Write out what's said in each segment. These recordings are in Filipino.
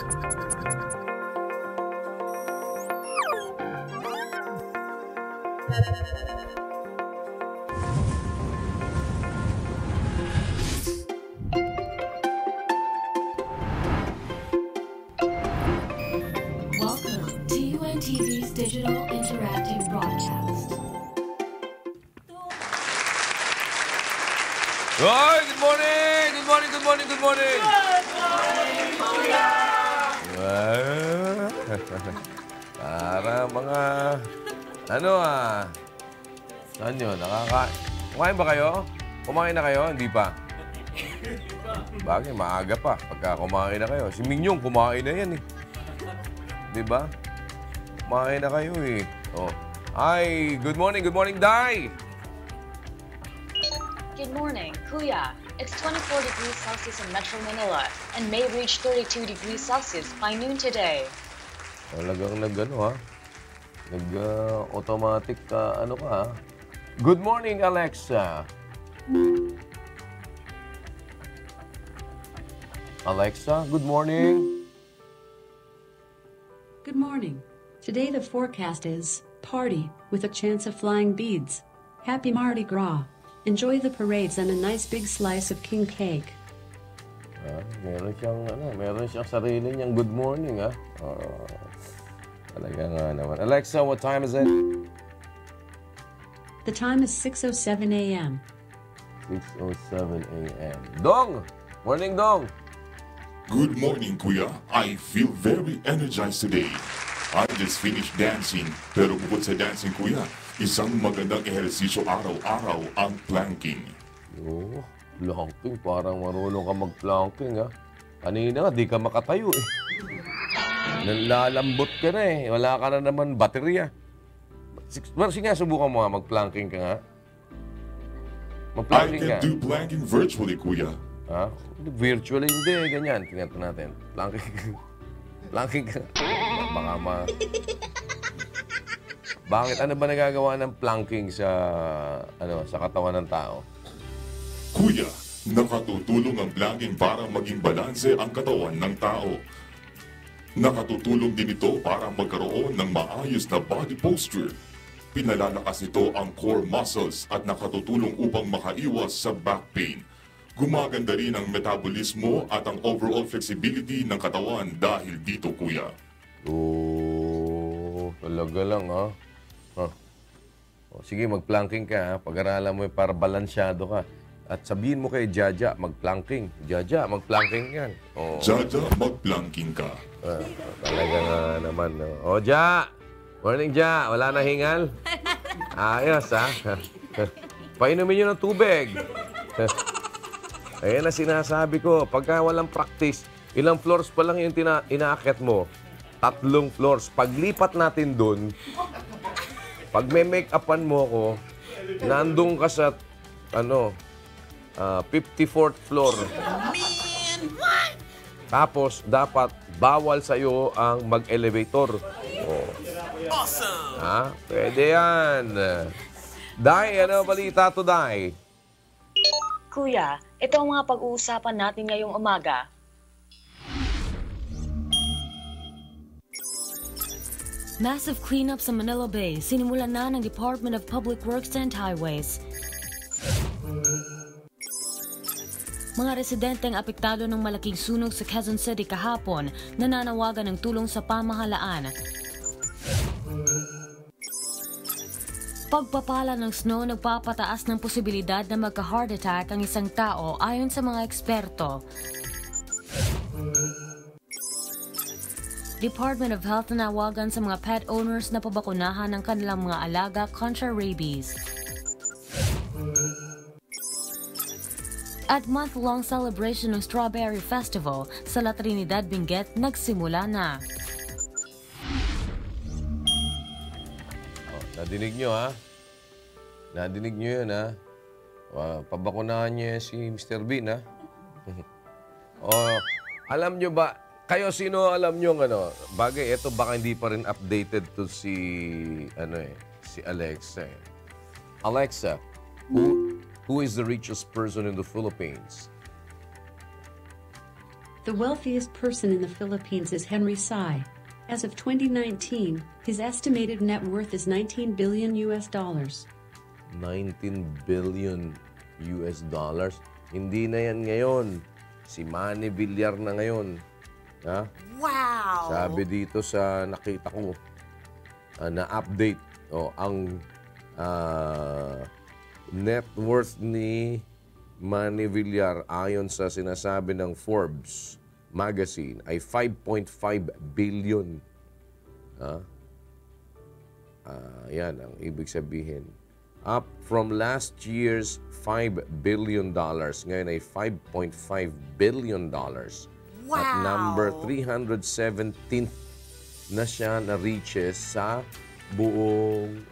Welcome to UNTV's Digital Interactive Broadcast. Hoy, good morning! Good morning, good morning, good morning! Good morning, Kuya! Para mga... Saan yun? Kumain ba kayo? Kumain na kayo? Hindi pa? Bagay, maaga pa. Pagka kumain na kayo. Si Mingyong, kumain na yan eh. Diba? Kumain na kayo eh. Oh. Hi, good morning, Day! Good morning, Kuya. It's 24 degrees Celsius in Metro Manila and may reach 32 degrees Celsius by noon today. Talagang nag-automatic ka, ha? Good morning, Alexa. Alexa, good morning. Good morning. Today the forecast is party with a chance of flying beads. Happy Mardi Gras. Enjoy the parades and a nice big slice of king cake. Meron siyang sarili niyang good morning, ha? Talaga nga naman. Alexa, what time is it? The time is 6:07 a.m. 6:07 a.m. Dong! Morning, Dong! Good morning, Kuya. I feel very energized today. I just finished dancing. Pero bukod sa dancing, Kuya, isang magandang ehersisyo araw-araw ang planking. Oh, planking. Parang marunong ka mag-planking, ha? Kanina nga, di ka makatayo, eh. Nalalambot ka na, eh. Wala ka na naman baterya. Sige nga, subukan mo nga. Mag-planking ka nga. I Mag-planking can ka. do planking virtually, Kuya. Ha? Virtually hindi, ganyan. Tingnan natin. Planking. Planking ka. Baka Bakit? Ano ba nagagawa ng planking sa katawan ng tao? Kuya, nakatutulong ang planking para maging balanse ang katawan ng tao. Nakatutulong din ito para magkaroon ng maayos na body posture. Pinalalakas ito ang core muscles at nakatutulong upang makaiwas sa back pain. Gumaganda rin ang metabolismo at ang overall flexibility ng katawan dahil dito, Kuya. Oo, talaga lang, ha? O, sige, mag-planking ka, ha? Pag-aralan mo para balansyado ka. At sabihin mo kay Jaja, mag-planking. Jaja, mag-planking yan. O, Jaja, mag-planking ka. talaga nga naman. O, Ja! Morning, Ja. Wala na hingal? Ayos, ha? Painumin nyo ng tubig. Ayan na sinasabi ko, pagka walang practice, ilang floors pa lang yung inaakyat mo? 3 floors. Paglipat natin dun, pag may make-upan mo ko, nandun ka sa, 54th floor. Man, what? Tapos, dapat bawal sa'yo ang mag-elevator. Oh. Awesome! Ha? Pwede yan. Day, ano balita to, Day? Kuya, ito ang mga pag-uusapan natin ngayong umaga. Massive cleanup sa Manila Bay. Sinimulan na ng Department of Public Works and Highways. Mga residenteng apektado ng malaking sunog sa Quezon City kahapon nananawagan ng tulong sa pamahalaan. Pagpapala ng snow nagpapataas ng posibilidad na magka-heart attack ang isang tao ayon sa mga eksperto. Department of Health nanawagan sa mga pet owners na pabakunahan ng kanilang mga alaga kontra rabies. At month-long celebration ng Strawberry Festival sa La Trinidad, Benguet nagsimula na. Nadinig nyo, ha? Nadinig nyo yun, ha? Pabakunahan niyo si Mr. Bean, ha? Alam nyo ba, kayo sino alam nyo, bagay, ito baka hindi pa rin updated to si Alexa. Alexa, who is the richest person in the Philippines? The wealthiest person in the Philippines is Henry Sy. As of 2019, his estimated net worth is $19 billion. 19 billion US dollars. Hindi na yan ngayon. Si Manny Villar na ngayon. Ha? Wow! Sabi dito sa nakita ko na update ang net worth ni Manny Villar ayon sa sinasabi ng Forbes magazine ay 5.5 billion. Yan ang ibig sabihin. Up from last year's $5 billion. Ngayon ay $5.5 billion. Wow! At number 317th na siya na reaches sa buong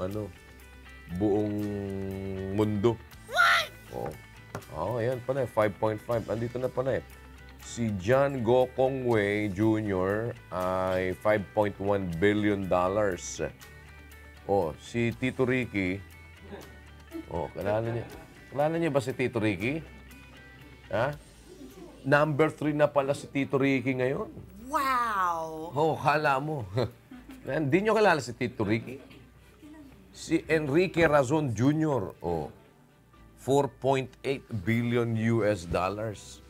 mundo. What? Ayan pa na 5.5. Andito na pa na Si John Gokong Wei Jr. ay $5.1 billion. Si Tito Ricky. Kilala niya ba si Tito Ricky? Ha? Number 3 na pala si Tito Ricky ngayon. Wow! Kala mo. Hindi niyo kilala si Tito Ricky? Si Enrique Razon Jr. 4.8 billion US dollars.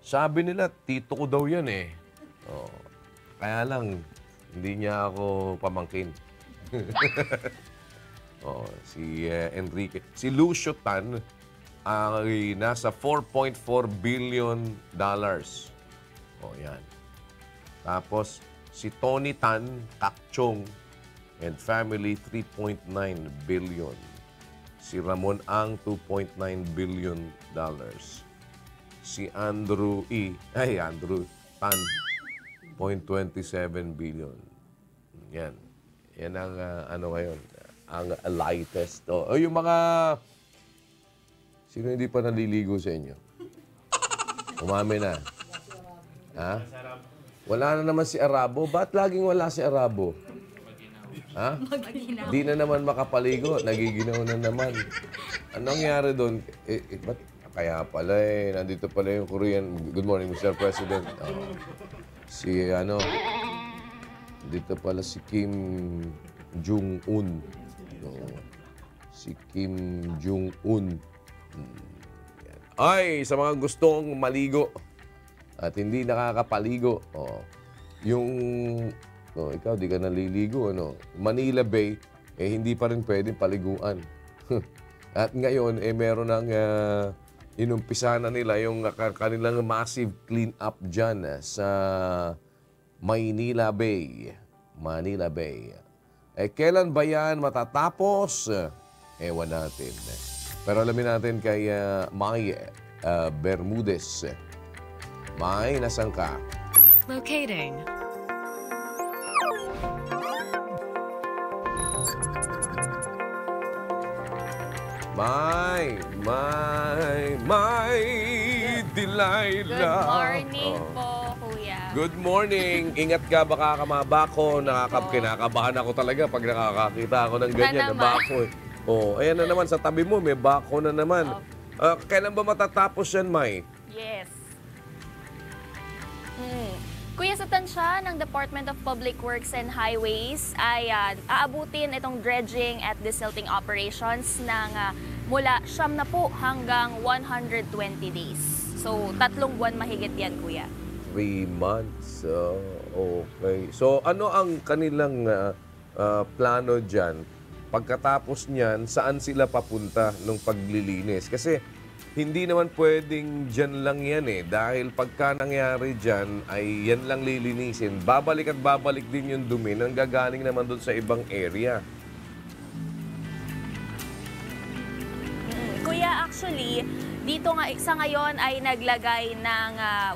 Sabi nila, tito ko daw yan Kaya lang, hindi niya ako pamangkin. Si Enrique. Si Lucio Tan ay nasa 4.4 billion dollars. Yan. Tapos, si Tony Tan, Kakchong, and family, 3.9 billion. Si Ramon Ang, 2.9 billion dollars. Si Andrew Tan, 0.27 billion. Yan. Yan ang ngayon. Ang lightest. Yung mga... Sino hindi pa naliligo sa inyo? Umami na. Ha? Wala na naman si Arabo. Ba't laging wala si Arabo? Ha? Di na naman makapaligo. Nagiginaw na naman. Anong nangyari doon? Ba't? Kaya pala nandito pala yung Korean. Good morning, Mr. President. Dito pala si Kim Jong-un. Si Kim Jong-un. Ay, sa mga gustong maligo at hindi nakakapaligo. Ikaw, di ka naliligo. Manila Bay, hindi pa rin pwedeng paliguan. At ngayon, meron ng inumpisa na nila yung kanilang massive clean-up dyan sa Manila Bay. Manila Bay. Kailan ba yan matatapos? Ewan natin. Pero alamin natin kay May Bermudez. May, nasan ka? Locating. May Delilah. Good morning po, Kuya. Good morning. Ingat ka, baka kamabako. Kinakabahan ako talaga pag nakakakita ako ng ganyan na bako. Ayan na naman sa tabi mo, may bako na naman. Kailan ba matatapos yan, May? Yes. Kuya, sa tansya ng Department of Public Works and Highways ay aabutin itong dredging at desilting operations ng mula 90 hanggang 120 days. So, 3 buwan mahigit yan, Kuya. 3 months. Okay. So, ano ang kanilang plano dyan? Pagkatapos niyan, saan sila papunta nung paglilinis? Kasi hindi naman pwedeng dyan lang yan dahil pagka nangyari dyan ay yan lang lilinisin. Babalik at babalik din yung dumi nang gagaling naman doon sa ibang area. Kuya, actually, dito nga sa ngayon ay naglagay ng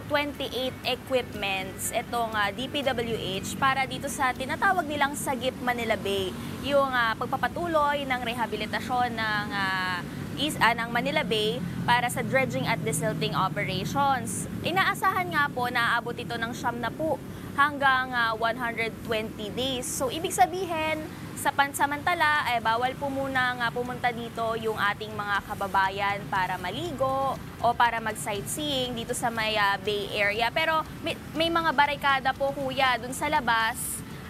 28 equipments itong DPWH para dito sa tinatawag nilang Sagip Manila Bay. Yung pagpapatuloy ng rehabilitasyon ng Manila Bay para sa dredging at desilting operations. Inaasahan nga po na aabot ito ng 90 hanggang 120 days. So, ibig sabihin, sa pansamantala, bawal po muna pumunta dito yung ating mga kababayan para maligo o para mag-sightseeing dito sa may Bay Area. Pero may mga barikada po, kuya, dun sa labas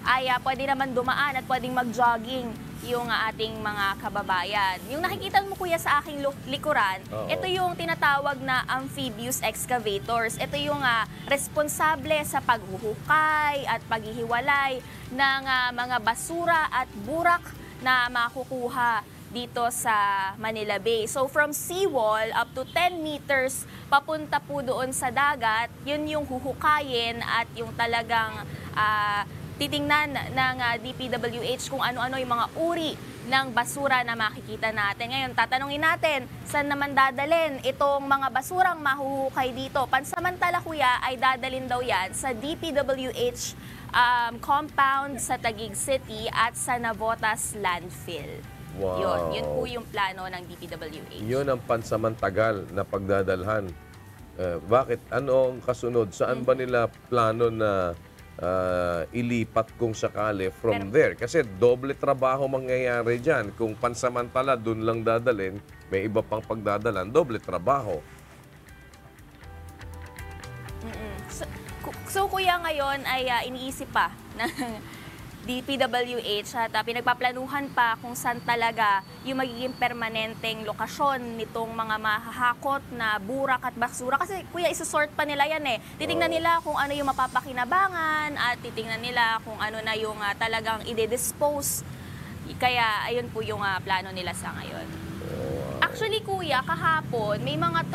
ay pwede naman dumaan at pwedeng mag-jogging yung ating mga kababayan. Yung nakikita mo, kuya, sa aking likuran, ito yung tinatawag na amphibious excavators. Ito yung responsable sa paghuhukay at paghihiwalay ng mga basura at burak na makukuha dito sa Manila Bay. So from seawall up to 10 meters papunta po doon sa dagat, yun yung huhukayin at yung talagang titingnan ng DPWH kung ano-ano yung mga uri ng basura na makikita natin. Ngayon, tatanungin natin, saan naman dadalhin itong mga basurang mahuhukay dito? Pansamantala, kuya, ay dadalhin daw yan sa DPWH compound sa Taguig City at sa Navotas Landfill. Wow. Yun po yung plano ng DPWH. Yun ang pansamantagal na pagdadalhan. Bakit? Ano ang kasunod? Saan ba nila plano na ilipat kung sakali from there? Kasi doble trabaho mangyayari dyan. Kung pansamantala dun lang dadalhin, may iba pang pagdadalan, doble trabaho. So kuya, ngayon ay iniisip pa ng DPWH at pinagpaplanuhan pa kung saan talaga yung magiging permanenteng lokasyon nitong mga mahahakot na burak at basura. Kasi kuya, isusort pa nila yan eh. Titingnan nila kung ano yung mapapakinabangan at titingnan nila kung ano na yung talagang ide-dispose. Kaya ayun po yung plano nila sa ngayon. Actually kuya, kahapon may mga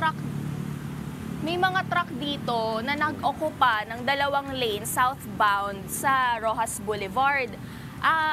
truck dito na nag-okupa ng 2 lane southbound sa Rojas Boulevard.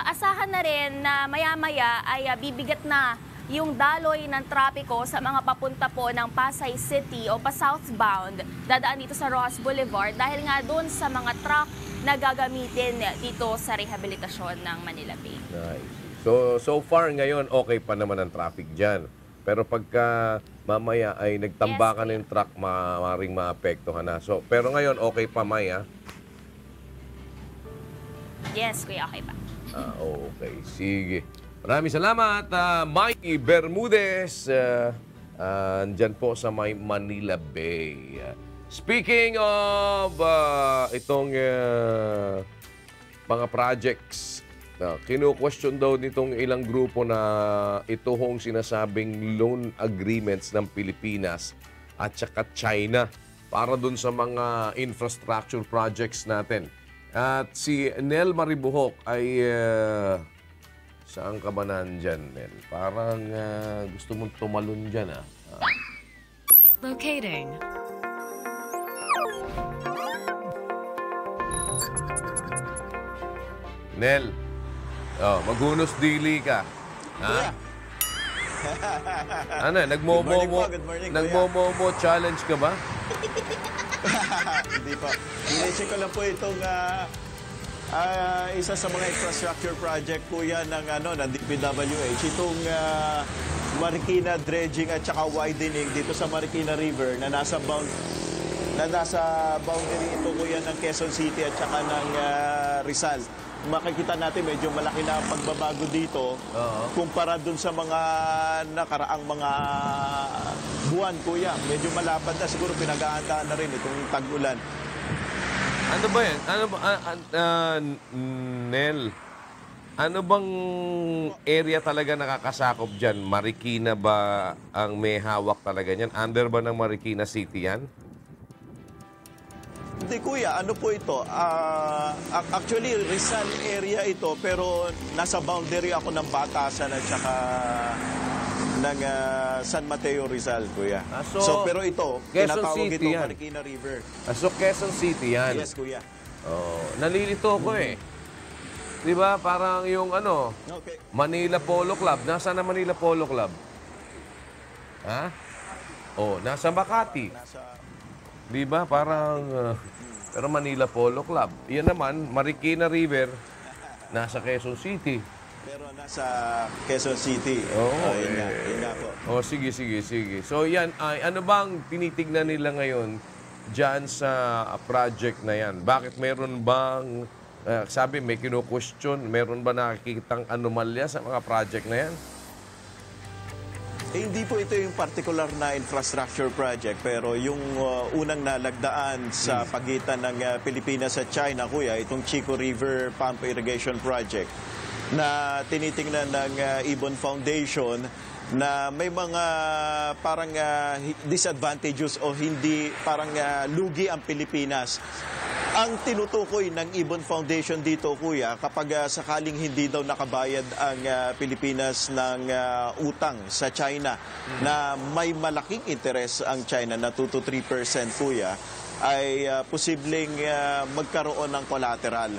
Asahan na rin na maya-maya ay bibigat na yung daloy ng trapiko sa mga papunta po ng Pasay City o pa-southbound. Dadaan dito sa Rojas Boulevard dahil nga doon sa mga truck na gagamitin dito sa rehabilitasyon ng Manila Bay. Nice. So far ngayon, okay pa naman ang traffic dyan. Pero pagka mamaya ay nagtambakan ng truck, maaaring maapektuhan na. So, pero ngayon, okay pa, Maya? Yes, kuya, okay pa. Okay. Sige. Maraming salamat, Mikey Bermudez. Andyan po sa may Manila Bay. Speaking of itong mga projects, kinu-question daw nitong ilang grupo na ito hong sinasabing loan agreements ng Pilipinas at saka China para dun sa mga infrastructure projects natin. At si Nel Maribuhok ay saan ka ba nandyan, Nel? Parang gusto mong tumalon dyan, Locating. Nel, maghunos dili ka. Ha? Ano, nagmomo challenge ka ba? Hindi pa. Inecheck ko lang po itong isa sa mga infrastructure project po yan ng DPWH. Itong Marikina dredging at saka widening dito sa Marikina River na nasa boundary ito po yan ng Quezon City at saka ng Rizal. Makikita natin medyo malaki na ang pagbabago dito kumpara dun sa mga nakaraang mga buwan, kuya. Medyo malapad na. Siguro pinag-aandaan na rin itong tag-ulan. Ano ba yan? Nel, ano bang area talaga nakakasakop dyan? Marikina ba ang may hawak talaga niyan? Under ba ng Marikina City yan? Hindi, kuya. Ano po ito? Actually, Rizal area ito, pero nasa boundary ako ng Batasan at saka ng San Mateo, Rizal, kuya. Pero ito, tinatawag ito Marikina River. So, Quezon City yan? Yes, kuya. Nalilito ko eh. Di ba? Parang yung Okay. Manila Polo Club. Nasaan na Manila Polo Club? Ha? Nasa Makati. Di ba? Parang pero Manila Polo Club. Iyan naman, Marikina River, nasa Quezon City. Pero nasa Quezon City. Yun nga po. Sige. So yan, ano bang tinitignan nila ngayon dyan sa project na yan? Bakit meron bang, sabi may kinu-question, meron ba nakikitang anomalya sa mga project na yan? Hindi po ito yung particular na infrastructure project, pero yung unang nalagdaan sa pagitan ng Pilipinas at China, kuya, itong Chico River Pump Irrigation Project na tinitingnan ng Ibon Foundation na may mga parang disadvantages o hindi parang lugi ang Pilipinas. Ang tinutukoy ng Ibon Foundation dito, kuya, kapag sakaling hindi daw nakabayad ang Pilipinas ng utang sa China na may malaking interes ang China na 2 to 3%, kuya, ay posibleng magkaroon ng collateral.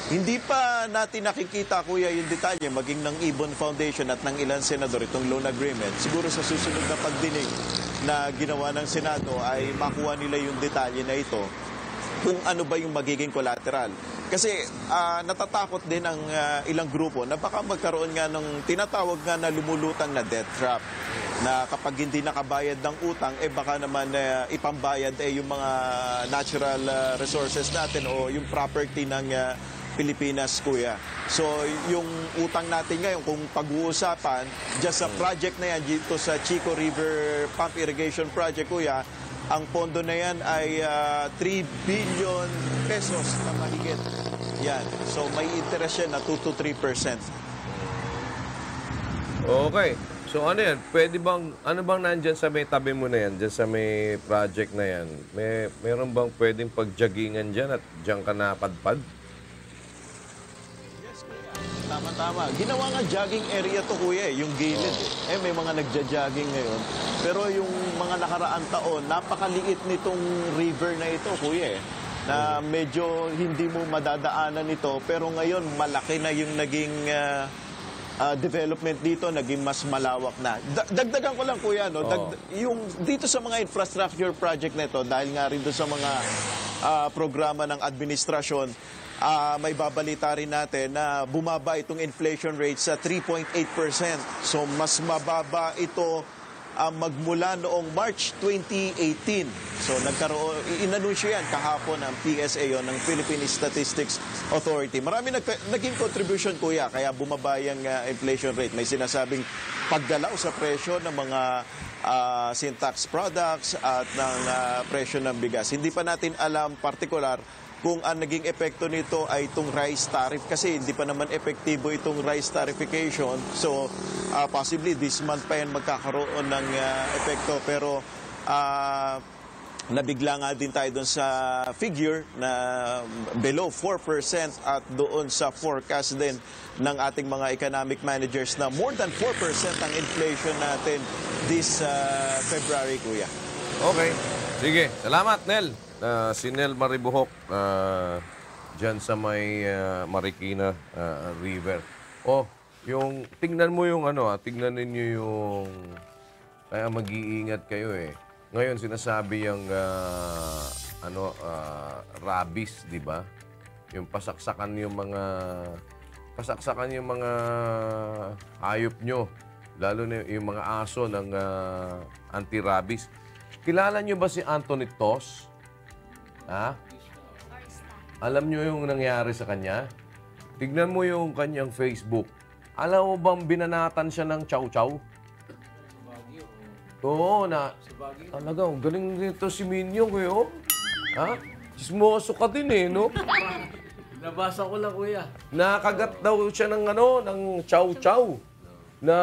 Hindi pa natin nakikita, kuya, yung detalye maging ng Ibon Foundation at ng ilang senador itong loan agreement. Siguro sa susunod na pagdinig na ginawa ng Senado ay makuha nila yung detalye na ito kung ano ba yung magiging collateral. Kasi natatakot din ang ilang grupo na baka magkaroon nga ng tinatawag nga na lumulutang na debt trap, na kapag hindi nakabayad ng utang, baka naman ipambayad yung mga natural resources natin o yung property ng Pilipinas, kuya. So, yung utang natin ngayon, kung pag-uusapan, just sa project na yan, dito sa Chico River Pump Irrigation Project, kuya, ang pondo na yan ay 3 billion pesos na mahigit. Yan. So, may interest yan na 2 to 3%. Okay. So ano yan? Pwede bang, ano bang nandyan sa may tabi mo na yan? Dyan sa may project na yan? Meron bang pwedeng pagjagingan dyan at dyan ka napadpad? Tama-tama. Ginawa nga jogging area to, kuya, yung gilid. May mga nagja-jogging ngayon. Pero yung mga nakaraang taon, napakaliit nitong river na ito, kuya, na medyo hindi mo madadaanan ito. Pero ngayon, malaki na yung naging development dito, naging mas malawak na. Dagdagan ko lang, kuya, no? Yung dito sa mga infrastructure project na ito, dahil nga rin doon sa mga programa ng administrasyon, may babalita rin natin na bumaba itong inflation rate sa 3.8%. So mas mababa ito magmula noong March 2018. So nagkaroon, inanunsyo yan kahapon ng PSA yon, ng Philippine Statistics Authority. Marami naging contribution, kuya, kaya bumaba yung inflation rate. May sinasabing paggalaw sa presyo ng mga syntax products at ng presyo ng bigas. Hindi pa natin alam partikular kung ang naging epekto nito ay itong rice tariff, kasi hindi pa naman epektibo itong rice tariffication. So, possibly this month pa yan magkakaroon ng epekto. Pero nabigla nga din tayo doon sa figure na below 4% at doon sa forecast din ng ating mga economic managers na more than 4% ang inflation natin this February, kuya. Okay. Sige. Salamat, Nel. Si Nel Maribuhok dyan sa may Marikina River. Yung tingnan mo yung tingnan ninyo yung kaya mag-iingat kayo eh. Ngayon sinasabi yung rabies, di ba? Yung pasaksakan yung mga hayop nyo, lalo na yung mga aso ng anti-rabies. Kilala nyo ba si Anthony Tos? Ha? Alam nyo yung nangyari sa kanya? Tignan mo yung kanyang Facebook. Alam mo bang binanatan siya ng chow-chow? Oo, talagang galing nito si Minyong eh, oh. Ha? Chismoso ka din eh, no? Nabasa ko lang, kuya. Nakagat daw siya ng chow-chow na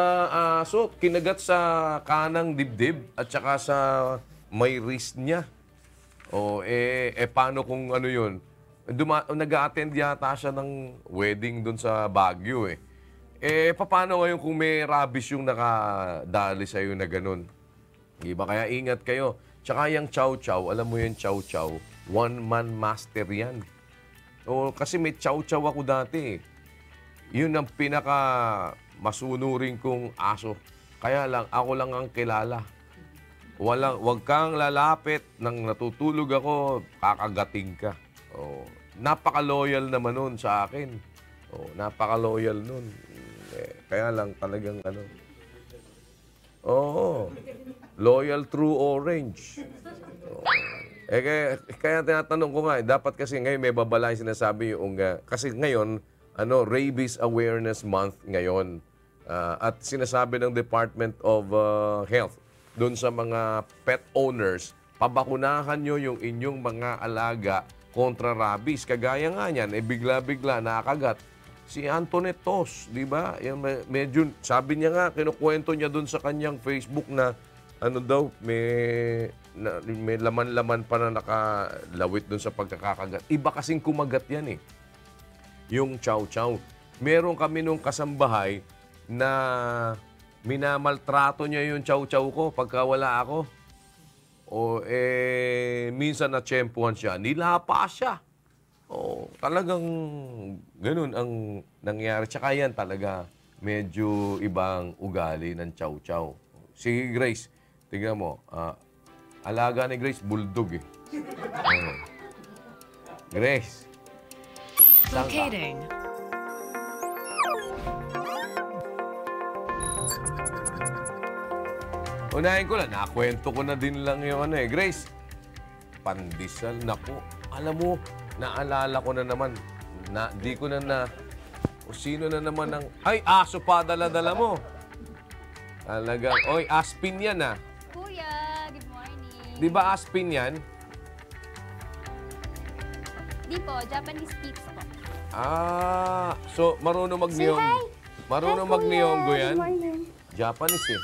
aso. Kinagat sa kanang dibdib at saka sa may wrist niya. Paano kung ano yun? Nag-a-attend yata siya ng wedding doon sa Baguio eh. Paano ngayon kung may rabies yung nakadali sa'yo na ganun? Diba? Kaya ingat kayo. Tsaka yung chow-chow, alam mo yung chow-chow, one-man master yan. Kasi may chow-chow ako dati. Yun ang pinaka masunuring kong aso. Kaya lang, ako lang ang kilala. Huwag kang lalapit nang natutulog ako, kakagating ka. Napaka-loyal naman nun sa akin. Napaka-loyal nun. Kaya lang talagang loyal true orange. Kaya tinatanong ko nga, dapat kasi ngayon may babalay sinasabi yung, kasi ngayon, Rabies Awareness Month ngayon. At sinasabi ng Department of Health doon sa mga pet owners, pabakunahan nyo yung inyong mga alaga kontra rabies. Kagaya nga niyan, bigla-bigla nakagat si Antoinette Tos, di ba? Medyo, sabi niya nga, kinukwento niya doon sa kanyang Facebook na may laman-laman pa na nakalawit doon sa pagkakakagat. Iba kasing kumagat yan eh. Yung chow-chow. Meron kami nung kasambahay na minamaltrato niya yung chow-chow ko pagka wala ako. Minsan na-tsempuhan siya. Nilapa siya. Talagang ganun ang nangyari. Tsaka yan talaga medyo ibang ugali ng chow-chow. Si Grace, tingnan mo, alaga ni Grace, bulldog eh. Grace. Locating. Unahin ko lang, nakwento ko na din lang yung Grace, pandesal, naku. Alam mo, naalala ko na naman, di ko na o sino na naman ang, ay, aso pa dala-dala mo. Talagang, oy, Aspin yan ah. Kuya, good morning. Di ba Aspin yan? Di po, Japanese Spitz po. So marunong mag-niyong. Marunong mag-niyonggo yan? Good morning. Japanese eh.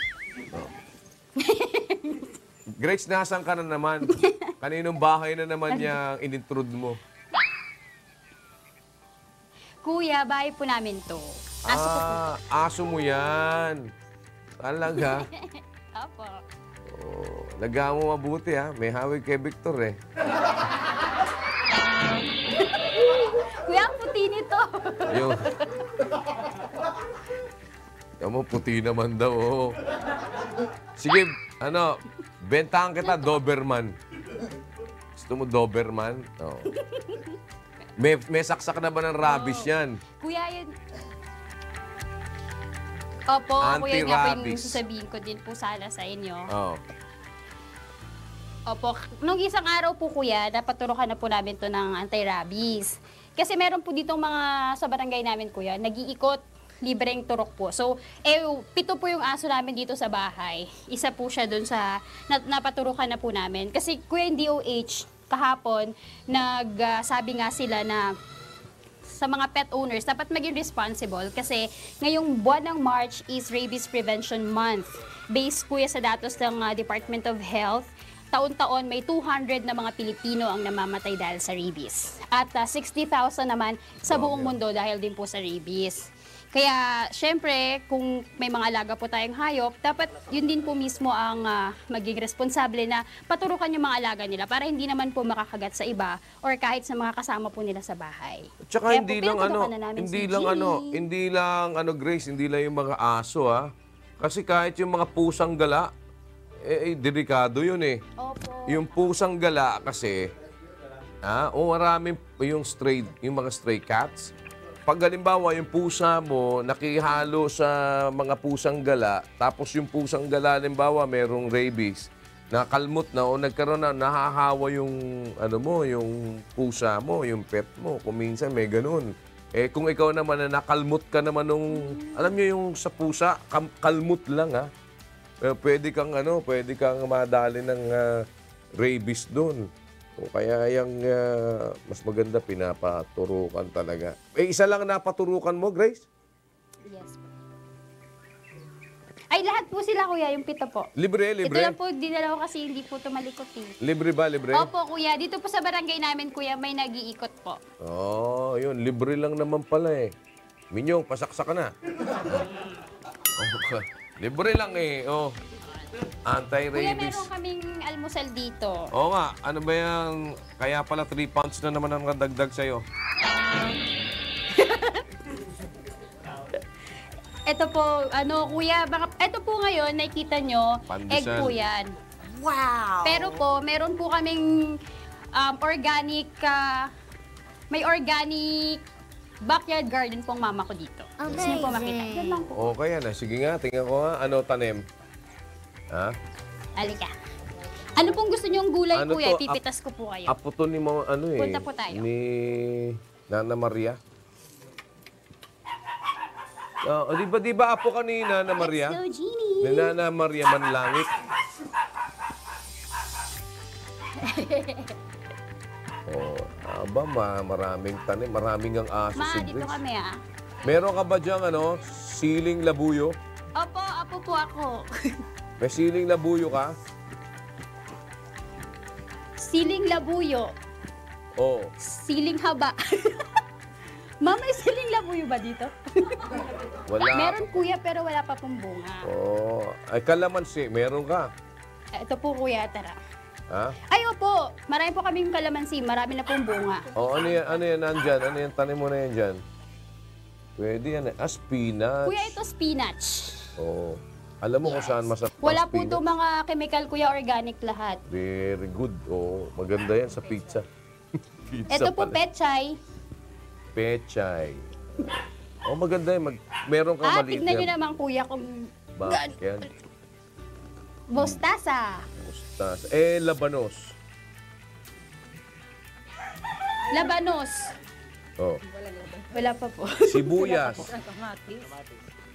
Grace, nasan ka na naman? Kaninong bahay na naman yung in-intrude mo? Kuya, bahay po namin to. Aso ko po. Aso mo yan. Talaga? Opo. Laga mo mabuti ha. May hawig kay Victor eh. Kuya, ang puti nito. Yung... Mo, puti naman daw. Oh. Sige, bentahan kita, Doberman. Gusto mo Doberman? Oh. May saksak na ba ng rabies yan? Kuya, yun. Opo, kuya, nga po yung Anti-rabies. sasabihin ko din po sana sa inyo. Oh. Opo, nung isang araw po kuya, napaturukan na po namin to ng anti-rabies. Kasi meron po ditong mga sa barangay namin kuya, nag-iikot, libreng turok po. So, 7 po yung aso namin dito sa bahay. Isa po siya dun sa napaturukan na po namin. Kasi kuya, yung DOH, kahapon, nagsabi nga sila na sa mga pet owners, dapat maging responsible kasi ngayong buwan ng March is Rabies Prevention Month. Based kuya sa datos ng Department of Health, taon-taon may 200 na mga Pilipino ang namamatay dahil sa rabies. At 60,000 naman sa buong mundo dahil din po sa rabies. Kaya, syempre, kung may mga alaga po tayong hayop, dapat yun din po mismo ang maging responsable na paturukan yung mga alaga nila para hindi naman po makakagat sa iba or kahit sa mga kasama po nila sa bahay. Tsaka Kaya hindi po, lang hindi lang Grace, hindi lang yung mga aso ha. Kasi kahit yung mga pusang gala, delikado yun eh. Opo. Yung pusang gala kasi, maraming yung mga stray cats. Pag halimbawa yung pusa mo nakihalo sa mga pusang gala, tapos yung pusang gala halimbawa merong rabies, nakalmot na o nagkaroon na, nahahawa yung yung pusa mo, yung pet mo, kung minsan may ganun. Kung ikaw naman na nakalmot ka naman nung, alam niyo yung sa pusa, kalmot lang ha. Pwede kang madali ng rabies doon. Kaya yung mas maganda pinapaturukan talaga. Isa lang napaturukan mo, Grace? Yes po. Ay, lahat po sila kuya, yung 7 po. Libre? Ito lang po, dinala ko kasi hindi po tumalikot eh. Libre ba? Libre? Opo kuya, dito po sa barangay namin kuya, may nag-iikot po. Yun. Libre lang naman pala eh. Minyong, pasaksak ka na. Libre lang eh. Anti-rabies. Kuya, meron kaming almusal dito. Oo nga. Ano ba yan? Kaya pala 3 pounds na naman ang kadagdag sa'yo. Ito po, kuya, ito po ngayon, nakikita nyo, Pandesal. egg po yan. Wow. Pero po, meron po kaming organic, may organic backyard garden pong mama ko dito. Gusto niyo po makita. Yan lang po. Okay yan. Sige nga, tingnan ko nga. Ano tanim? Ha? Halika. Ano pong gusto niyong gulay, Ano kuya? to? Pipitas ko po kayo. Apo to ni Punta po tayo. Ni Nana Maria. Di ba apo ka ni Nana Maria? Let's go, Genie. Ni Nana Maria Manlangit. Maraming tanim, maraming ang aso Ma, si dito Grace. kami Meron ka ba diyang siling labuyo? Opo, apo po ako. May siling labuyo ka? Siling labuyo. Oo. Siling haba. Ma, may siling labuyo ba dito? Wala. Meron, kuya, pero wala pa pong bunga. Ay, kalamansi, meron ka? Ito po, kuya, tara. Ha? Ay, opo. Marami po kaming kalamansi. Marami na pong bunga. Ano yan nandyan? Ano yan? Tanim mo na yan dyan. Pwede yan. Spinach. Kuya, ito spinach. Oo. Alam mo kung saan masarap ang Wala po spinach? ito mga chemical, kuya, organic lahat. Very good. Oo. Maganda yan sa pizza. Pizza Ito po, pala. pechay. Pechay. Maganda yan. Meron kang maliit Tignan nyo yan. naman, kuya, kung Bakit yan? mostasa. Mustasa. Labanos. Labanos. Oh. Wala pa po. Sibuyas.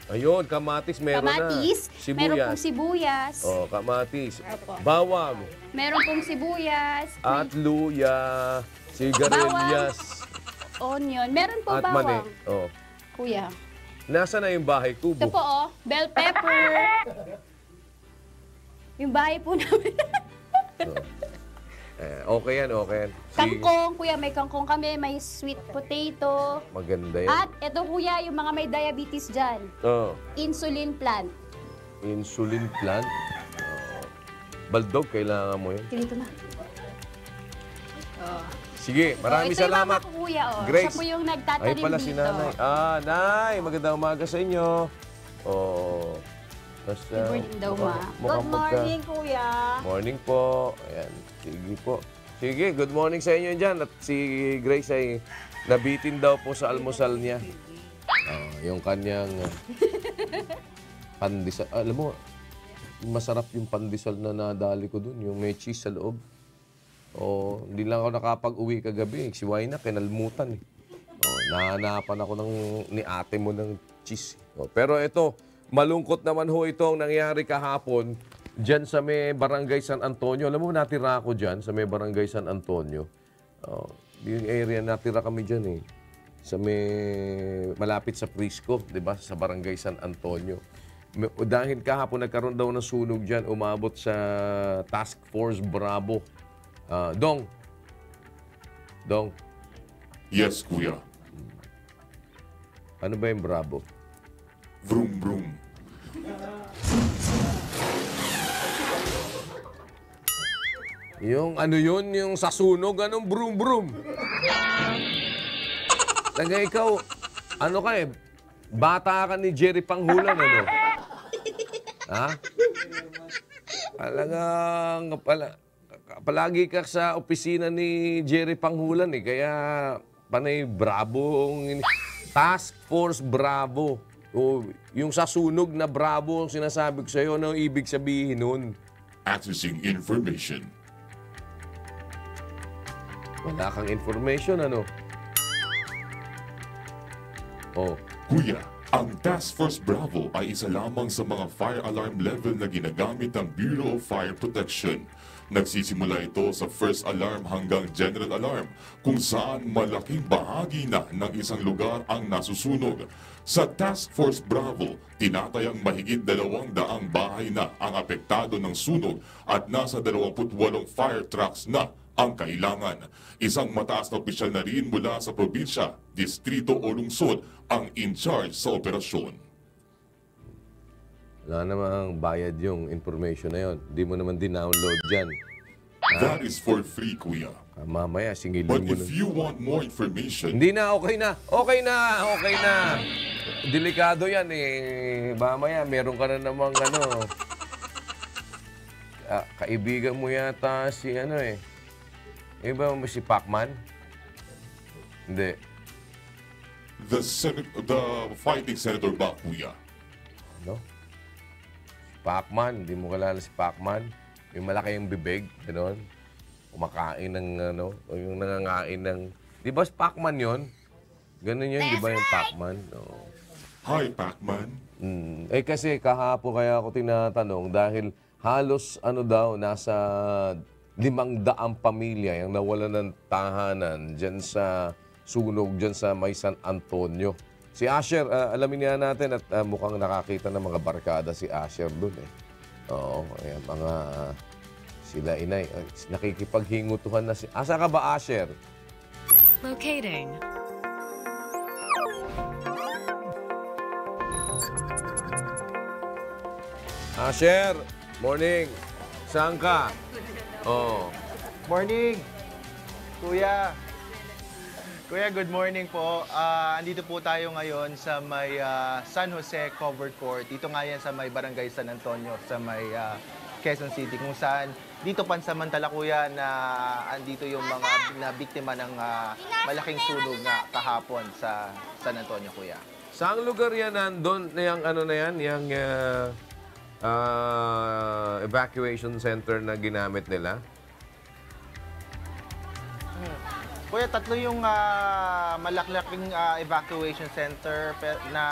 Ayun, kamatis meron Kamatis. na. Meron pong sibuyas. Oh, kamatis. Opo. Bawang. Meron pong sibuyas. At luya. Sigarilyas. Onion. Meron po At mani. bawang. Oh. Kuya. Nasa na yung bahay? Ito Kubo. po, bell pepper. Yung bahay po namin. Okay yan, okay yan. Kangkong, kuya, may kangkong kami, may sweet potato. Maganda yan. At ito, kuya, yung mga may diabetes dyan. Oh. Insulin plant. Insulin plant. Baldog, kailangan mo yun. Dito na. Sige, maraming ito salamat. Ito yung mama ko, kuya. Grace. Siya po yung nagtatanim Ay dito. pala si nanay. Nay, magandang umaga sa inyo. Oh. Basta, Good morning daw, ma. mukhang pagka- kuya. Morning po. Ayan, sige po. Sige, good morning sa inyo dyan. At si Grace ay nabitin daw po sa almusal niya. Yung kanyang pandesal. Alam mo, masarap yung pandesal na nadali ko dun. Yung may cheese sa loob. Hindi lang ako nakapag-uwi kagabi. Si Wayna, kinalmutan. Nahanapan ako ni ate mo ng cheese. Pero ito, malungkot naman ho itong nangyari kahapon dyan sa may Barangay San Antonio. Alam mo, natira ako dyan sa may Barangay San Antonio. Yung area, natira kami dyan sa may malapit sa Prisco, di ba? Sa Barangay San Antonio. Dahil kahapon nagkaroon daw ng sunog dyan, umabot sa Task Force Bravo. Dong. Yes, kuya. Ano ba yung Bravo? Vroom, vroom. Yung ano yun, yung sa sunog, anong brum brum? Taga ikaw, ano ka bata ka ni Jerry Panghulan, ano? Ha? Palagi ka sa opisina ni Jerry Panghulan kaya panay Bravo, Task Force Bravo. Yung sa sunog na Bravo ang sinasabi ko sa'yo, ano ibig sabihin nun? Accessing information. Wala kang information, ano? Kuya, ang Task Force Bravo ay isa lamang sa mga fire alarm level na ginagamit ng Bureau of Fire Protection. Nagsisimula ito sa first alarm hanggang general alarm kung saan malaking bahagi na ng isang lugar ang nasusunog. Sa Task Force Bravo, tinatayang mahigit 200 bahay na ang apektado ng sunog at nasa 28 fire trucks na ang kailangan. Isang mataas na opisyal na rin mula sa probinsya, distrito o lungsod ang in charge sa operasyon. Wala namang bayad yung information na yon. Hindi mo naman din-download dyan. That is for free, kuya. Mamaya, singilin But mo if na. you want more information, Hindi na, okay na. Okay na, okay na. Delikado yan Mamaya, meron ka na namang kaibigan mo yata si Iba mo si Pacman? Hindi. the fighting senator ba, kuya? Ano? Pacman, hindi mo kilala si Pacman? Yung malaki yung bibig, gano'n. Kumakain ng, ano, o yung nangangain ng... Di ba Pac-Man yun? Ganun yun, di ba yung Pac-Man? No. Hi, Pac-Man. Kasi kahapon kaya ako tinatanong dahil halos nasa 500 pamilya yung nawala ng tahanan dyan sa sunog, dyan sa may San Antonio. Si Asher, alamin nga natin at mukhang nakakita ng mga barkada si Asher dun eh. Oo, ayan, mga sila inay. Nakikipaghingutuhan na si... Asa ka ba, Asher? Locating. Asher, morning. Saan ka? Oh. Morning, Kuya. Kuya, good morning po. Andito po tayo ngayon sa may San Jose Covered Court. Dito nga yan sa may Barangay San Antonio, sa may Quezon City, kung saan dito pansamantala, Kuya, na andito yung mga na biktima ng malaking sunog nga kahapon sa San Antonio, Kuya. Saang lugar yan nandun? Yung ano na yan? Yung evacuation center na ginamit nila? Kuya, tatlo yung malaking evacuation center na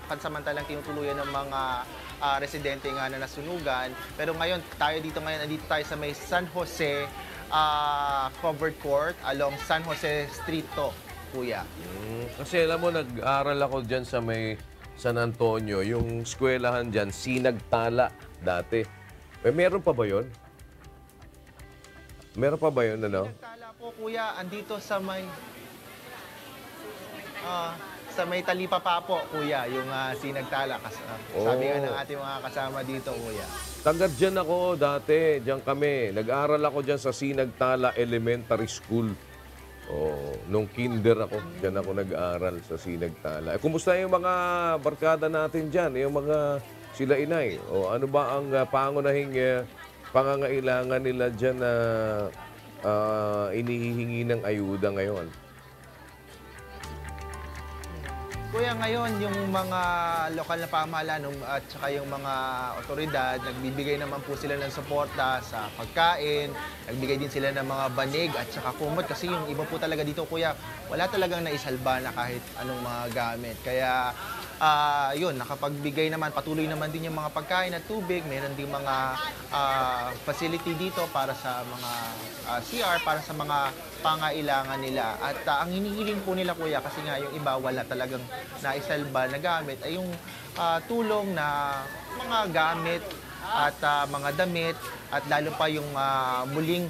pansamantalang tinutuluyan ng mga residente nga na nasunugan. Pero ngayon, nandito tayo sa may San Jose Covered Court along San Jose Street to, Kuya. Kasi alam mo, nag-aral ako dyan sa may San Antonio. Yung eskwelahan dyan, Sinagtala dati. Meron pa ba yun? Meron pa ba yun, ano? Sinagtala po, Kuya, andito sa may Talipapa po, Kuya, yung Sinagtala. Sabi nga ng ating mga kasama dito, Kuya. Tagat dyan ako dati, dyan kami. Nag-aral ako dyan sa Sinagtala Elementary School. Nung kinder ako, dyan ako nag-aral sa Sinagtala. Kumusta yung mga barkada natin dyan? Yung mga sila inay? Ano ba ang pangunahing pangangailangan nila dyan na inihihingi ng ayuda ngayon? Kuya, ngayon yung mga lokal na pamahalaan at saka yung mga otoridad, nagbibigay naman po sila ng suporta sa pagkain, nagbigay din sila ng mga banig at saka kumot kasi yung iba po talaga dito, Kuya, wala talagang naisalba na kahit anong mga gamit. Kaya yun, nakapagbigay naman, patuloy naman din yung mga pagkain at tubig. Meron din mga facility dito para sa mga CR, para sa mga pangailangan nila. At ang hinihiling po nila, Kuya, kasi nga yung iba wala talagang naisalba na gamit, ay yung tulong na mga gamit at mga damit at lalo pa yung muling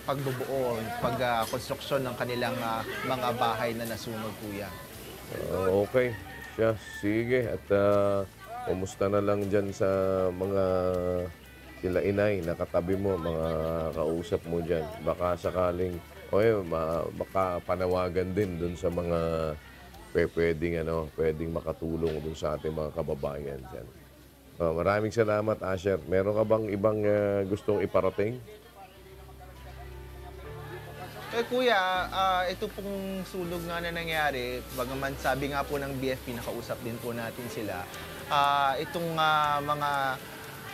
pagbubuo, pagkonstruksyon ng kanilang mga bahay na nasunog, Kuya. Okay. Sige. At kumusta na lang dyan sa mga sila inay, nakatabi mo, mga kausap mo dyan. Baka sakaling, baka panawagan din dun sa mga pwedeng makatulong dun sa ating mga kababayan dyan. Maraming salamat, Asher. Meron ka bang ibang gustong iparating? Kuya, ito pong sunog nga na nangyari, bagaman sabi nga po ng BFP, nakausap din po natin sila, itong mga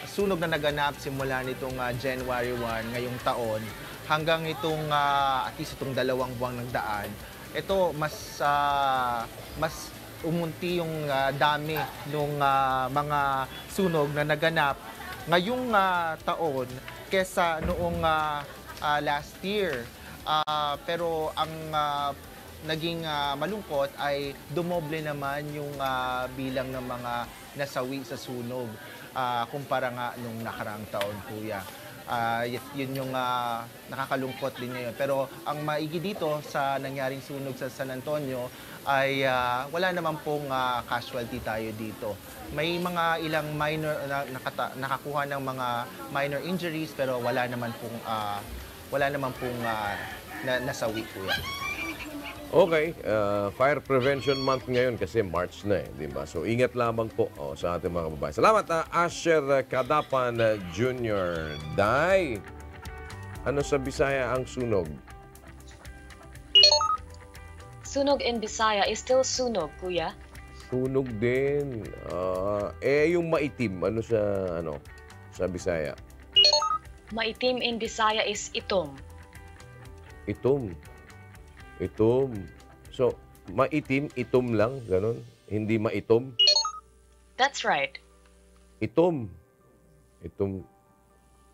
sunog na naganap simula nitong January 1 ngayong taon, hanggang itong at least itong 2 buwang nagdaan, ito mas umunti yung dami ng mga sunog na naganap ngayong taon kesa noong last year. Pero ang naging malungkot ay dumoble naman yung bilang ng mga nasawi sa sunog kumpara nga nung nakaraang taon, Kuya. Yun yung nakakalungkot din ngayon. Pero ang maigi dito sa nangyaring sunog sa San Antonio ay wala naman pong casualty tayo dito. May mga ilang minor nakakuha ng mga minor injuries pero wala naman pong nasawi, Kuya. Okay, Fire Prevention Month ngayon kasi March na di ba? So ingat lamang po sa ating mga babae. Salamat, Asher Cadapan Jr. Day, ano sa Bisaya ang sunog? Sunog in Bisaya is still sunog, Kuya. Sunog din. Yung maitim, ano sa sa Bisaya? Maitim in Bisaya is itom. Itom. Itom. So, maitim, itom lang, ganun. Hindi maitom. That's right. Itom. Itom.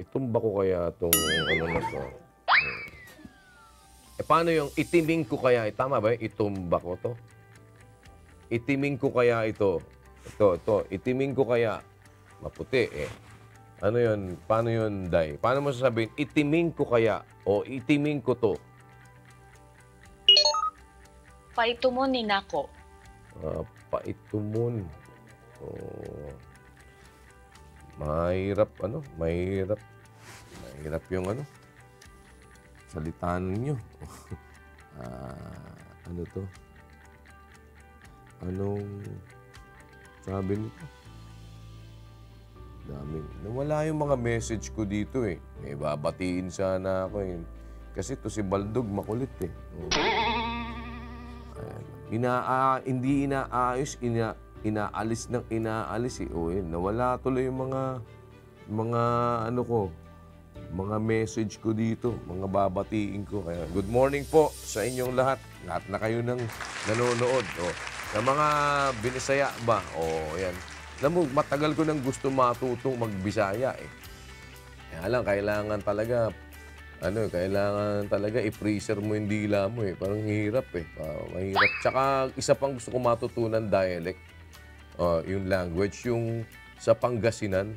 Itom ba ko kaya itong ano na to? Paano yung itiming ko kaya? Tama ba? Itom ba ko to? Itiming ko kaya ito? Ito. Itiming ko kaya? Maputi eh. Ano yun? Paano yun, Day? Paano mo sasabihin? Itiming ko kaya? O itiming ko to? Paitumon ni nako. Paitumon. Mahirap, mahirap yung salitaan ninyo. Ano to? Anong sabi nito? Daming. Nawala yung mga message ko dito eh. May babatiin sana ako eh. Kasi to si Baldog makulit eh. Hindi inaayos, inaalis ng inaalis eh. O yun, nawala tuloy yung mga mga message ko dito, mga babatiin ko. Kaya good morning po sa inyong lahat. Lahat na kayo nang nanonood. O, sa mga Binisaya ba? O, yan. Alam mo, matagal ko nang gusto matutong magbisaya eh. Kaya lang, kailangan talaga i-freezer mo yung dila mo eh. Parang hirap eh. Mahirap. Tsaka isa pang gusto ko matutunan dialect. Yung language, yung sa Pangasinan,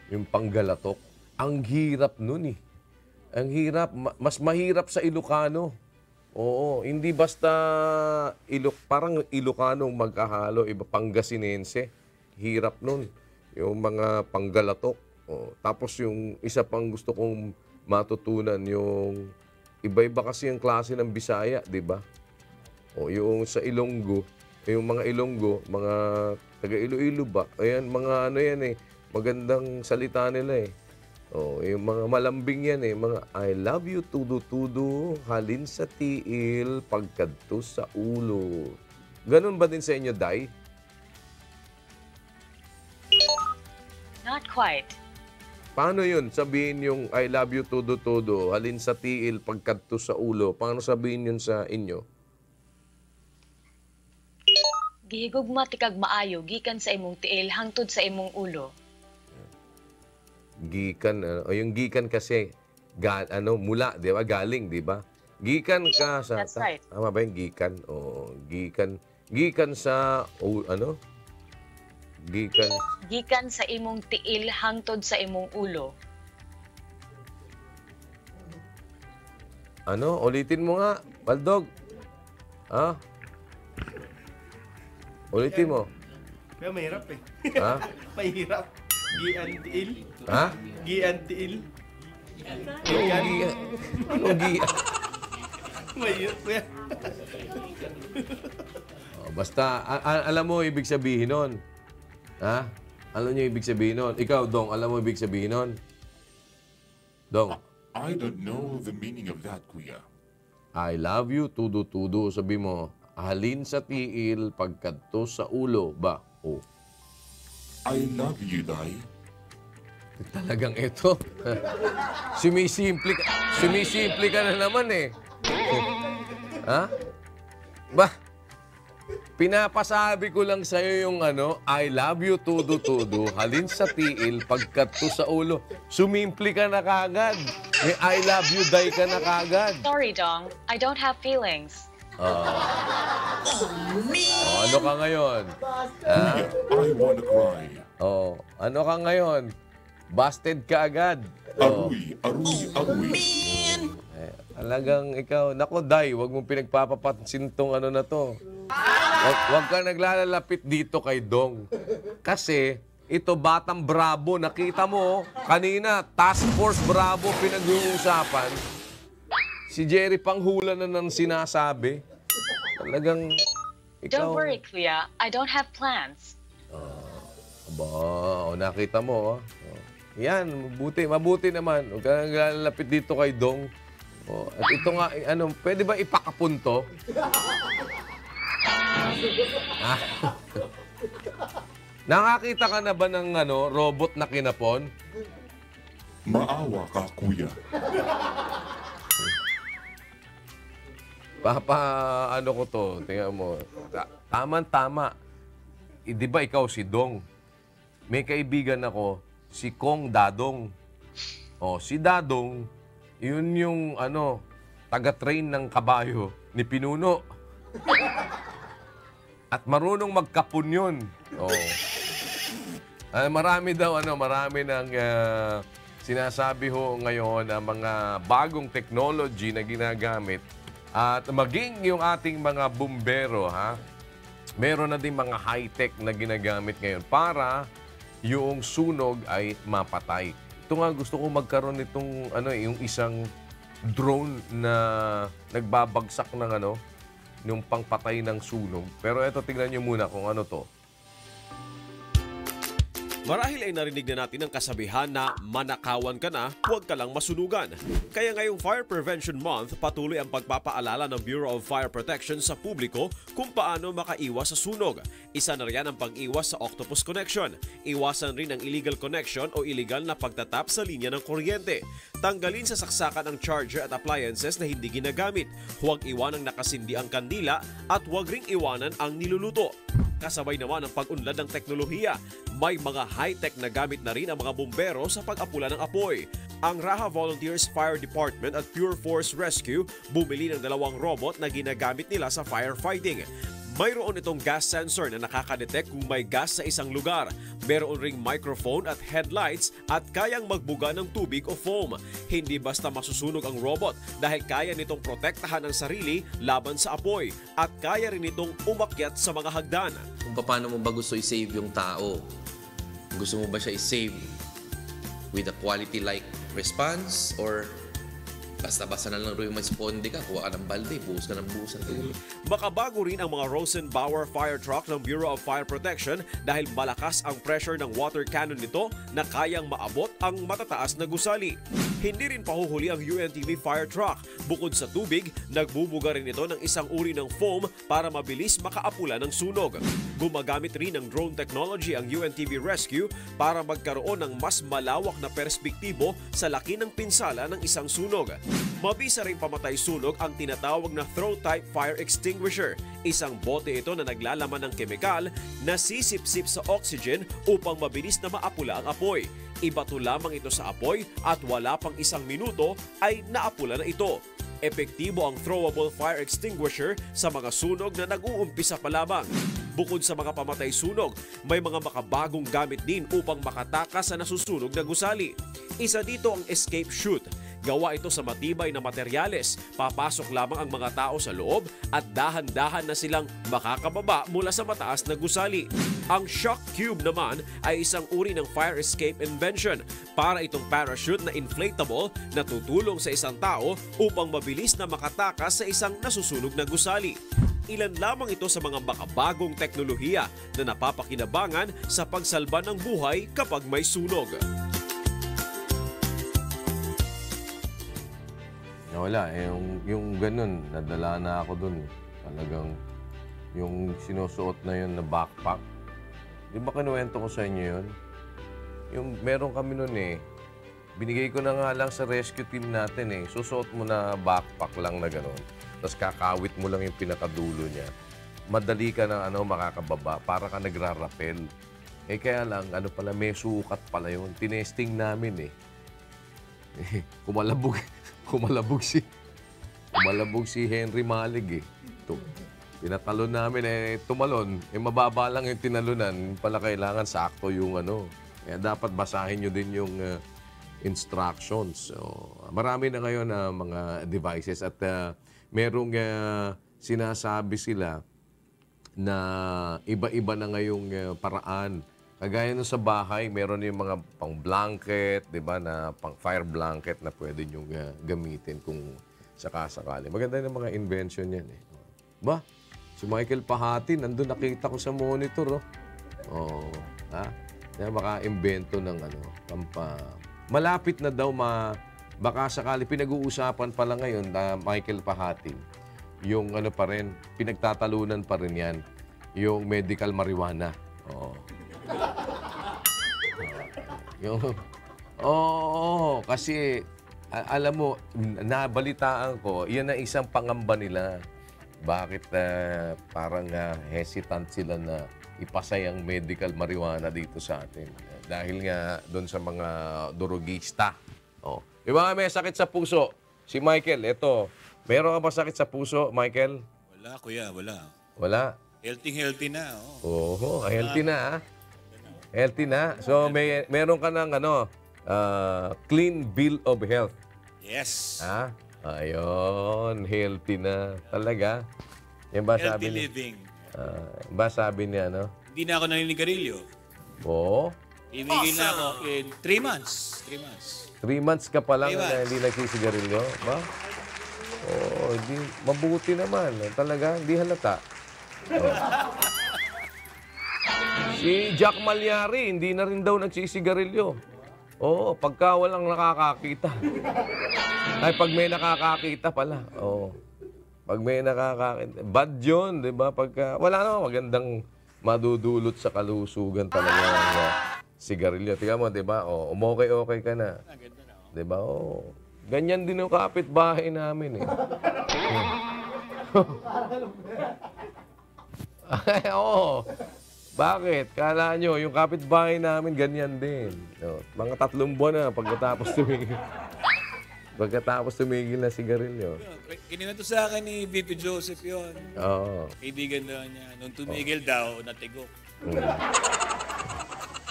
yung Panggalatok. Ang hirap nun eh. Ang hirap. Mas mahirap sa Ilocano. Oo. Hindi basta parang Ilocano magkahalo. Iba Pangasinense. Hirap nun. Yung mga Panggalatok. Tapos yung isa pang gusto kong matutunan, yung iba-iba kasi yung klase ng Bisaya, di ba? Yung sa Ilonggo, yung mga Ilonggo, mga taga-Iloilo ba? Ayan, mga yan eh. Magandang salita nila eh. Yung mga malambing yan eh. Mga I love you, tudu-tudu, halin sa tiil, pagkadto sa ulo. Ganun ba din sa inyo, Day? Not quite. Paano yun? Sabihin yung I love you, tudu-tudu, halin sa tiil, pagkadto sa ulo. Paano sabihin yun sa inyo? Gihigugma tikag maayo, gikan sa imong tiil, hangtod sa imong ulo. Gikan, yung gikan kasi, mula, di ba? Galing, di ba? Gikan ka sa... That's right. Tama ba yung gikan? Gikan sa, Gikan sa imong tiil, hangtod sa imong ulo. Ulitin mo nga, Baldog. Ulitin mo. Kaya mahirap eh. Ha? Mahirap. Giantiil. Ha? Giantiil. Anong gian? Mahirap kuya. Basta, alam mo ibig sabihin nun. Ha? Alam niyo ibig sabihin nun? Ikaw, Dong, alam mo ibig sabihin nun? Dong. I don't know the meaning of that, kuya. I love you, tudu-tudu. Sabi mo, halin sa tiil, pagkadto sa ulo. Ba? I love you, Day. Talagang ito. Sumisimple ka na naman eh. Ha? Ba? Pinapasabi ko lang sa'yo yung I love you, tudu-tudu, halin sa tiil, pagkadto sa ulo. Sumimple ka na kagad. May I love you, Day ka na kagad. Sorry, Dong. I don't have feelings. Ano ka ngayon? Kuya, I wanna cry. Ano ka ngayon? Busted ka agad. Aruy. Talagang ikaw, nako Day, wag mong pinagpapapansin tong na to. Wag ka naglalapit dito kay Dong. Kasi ito Batang Bravo, nakita mo kanina, Task Force Bravo pinag-uusapan. Si Jerry Panghula na nang sinasabi. Talagang ikaw... Don't worry, Kuya. I don't have plans. Nakita mo. Yan, mabuti naman. Huwag ka naglalapit dito kay Dong. At ito nga, pwede ba ipakapunto? Nakakita ka na ba ng robot na kinapon? Maawa ka, kuya. Ano ko to, tingnan mo. Tama-tama. Di ba ikaw si Dong? May kaibigan ako, si Kong Dadong. Si Dadong, yun yung taga-train ng kabayo ni Pinuno. At marunong magkapun yun. Marami ng sinasabi ho ngayon ang mga bagong technology na ginagamit. At maging yung ating mga bumbero, meron na din mga high-tech na ginagamit ngayon para yung sunog ay mapatay. Ito nga, gusto ko magkaroon nitong yung isang drone na nagbabagsak ng yung pangpatay ng sunog. Pero eto, tingnan nyo muna kung ano to. Marahil ay narinig na natin ang kasabihan na manakawan ka na, huwag ka lang masunugan. Kaya ngayong Fire Prevention Month, patuloy ang pagpapaalala ng Bureau of Fire Protection sa publiko kung paano makaiwas sa sunog. Isa na riyan ang pag-iwas sa octopus connection. Iwasan rin ang illegal connection o illegal na pagtatap sa linya ng kuryente. Tanggalin sa saksakan ang charger at appliances na hindi ginagamit. Huwag iwanang nakasindi ang kandila at huwag ring iwanan ang niluluto. Kasabay naman ang pag-unlad ng teknolohiya. May mga high-tech na gamit na rin ang mga bumbero sa pag-apula ng apoy. Ang Raha Volunteers Fire Department at Pure Force Rescue bumili ng 2 robot na ginagamit nila sa firefighting. Mayroon itong gas sensor na nakakadetect kung may gas sa isang lugar. Meron ring microphone at headlights at kayang magbuga ng tubig o foam. Hindi basta masusunog ang robot dahil kaya nitong protektahan ang sarili laban sa apoy at kaya rin itong umakyat sa mga hagdan. Kung paano mo ba gusto i-save yung tao? Gusto mo ba siya i-save with a quality like response or basta-basta na lang rin may-sponde ka, kuha ka ng balde, buhos ka ng buhos. Makabago rin ang mga Rosenbauer fire truck ng Bureau of Fire Protection dahil malakas ang pressure ng water cannon nito na kayang maabot ang matataas na gusali. Hindi rin pahuhuli ang UNTV fire truck. Bukod sa tubig, nagbubuga rin ito ng isang uri ng foam para mabilis makaapula ng sunog. Gumagamit rin ng drone technology ang UNTV Rescue para magkaroon ng mas malawak na perspektibo sa laki ng pinsala ng isang sunog. Mabisa rin pamatay sunog ang tinatawag na throw-type fire extinguisher. Isang bote ito na naglalaman ng kemikal na sisip-sip sa oxygen upang mabilis na maapula ang apoy. Ibato lamang ito sa apoy at wala pang 1 minuto ay naapula na ito. Epektibo ang throwable fire extinguisher sa mga sunog na nag-uumpisa pa lamang. Bukod sa mga pamatay sunog, may mga makabagong gamit din upang makatakas sa nasusunog na gusali. Isa dito ang escape chute. Gawa ito sa matibay na materyales. Papasok lamang ang mga tao sa loob at dahan-dahan na silang makakababa mula sa mataas na gusali. Ang shock cube naman ay isang uri ng fire escape invention. Para itong parachute na inflatable na tutulong sa isang tao upang mabilis na makatakas sa isang nasusunog na gusali. Ilan lamang ito sa mga makabagong teknolohiya na napapakinabangan sa pagsalba ng buhay kapag may sunog. Wala, yung ganun, nadala na ako dun. Talagang yung sinusuot na yun na backpack. Di ba kinuwento ko sa inyo yun? Yung meron kami nun binigay ko na nga lang sa rescue team natin Susuot mo na backpack lang na gano'n. Tapos kakawit mo lang yung pinakadulo niya. Madali ka na makakababa para ka nagrarapel. Kaya lang, pala, may sukat pala yun. Tinesting namin Kumalabog si Henry Malig Pinatalon namin tumalon. Mababa lang yung tinalunan. Pala kailangan sakto yung Kaya dapat basahin nyo din yung instructions. So, marami na ngayon mga devices at merong sinasabi sila na iba-iba na ngayong paraan. Kagaya nung sa bahay, meron yung mga pang-blanket, di ba, na pang-fire blanket na pwede nyo gamitin kung sakasakali. Maganda yung mga invention yan Ba, si Michael Pahati, nandun nakita ko sa monitor, Kaya maka-invento ng malapit na daw baka sakali pinag-uusapan pala ngayon na Michael Pahati. Yung pa rin, pinagtatalunan pa rin yan. Yung medical marijuana. Oo, kasi alam mo, nabalitaan ko, yan ang isang pangamba nila. Bakit parang hesitant sila na ipasay ang medical marijuana dito sa atin? Dahil nga doon sa mga durugista. Oh. Yung mga may sakit sa puso, si Michael, eto, meron ka ba sakit sa puso, Michael? Wala, kuya, wala. Wala? Healthy na. Oo, healthy na. Healthy na. So, meron ka ng clean bill of health. Yes. Ayun, healthy na. Talaga. Yan ba Healthy sabi niya? living. Ba sabi niya, no? Hindi na ako naninigarilyo. Oo. Ibigay na ako in 3 months. 3 months ka pa lang 3 months. na hindi nagsisigarilyo, ba? Oo, mabuti naman. Talaga, hindi halata. Si Jack Malyari, hindi na rin daw nagsisigarilyo. Oo, pagka walang nakakakita. Ay, pag may nakakakita pala. Oo. Pag may nakakakita. Bad yun, di ba? Pagka, wala naman magandang madudulot sa kalusugan talaga ng sigarilyo. Tingnan mo, di ba? O, umokay-okay ka na. Di ba? O, ganyan din yung kapitbahay namin eh. Oo. Bakit? Kala nyo, yung kapitbahay namin ganyan din. O, mga 3 buwan na pagkatapos tumigil. Pagkatapos tumigil na sigarilyo. Kininato sa akin ni VP Joseph yun. Oo. Kaibigan daw niya. Nung tumigil daw, natigok.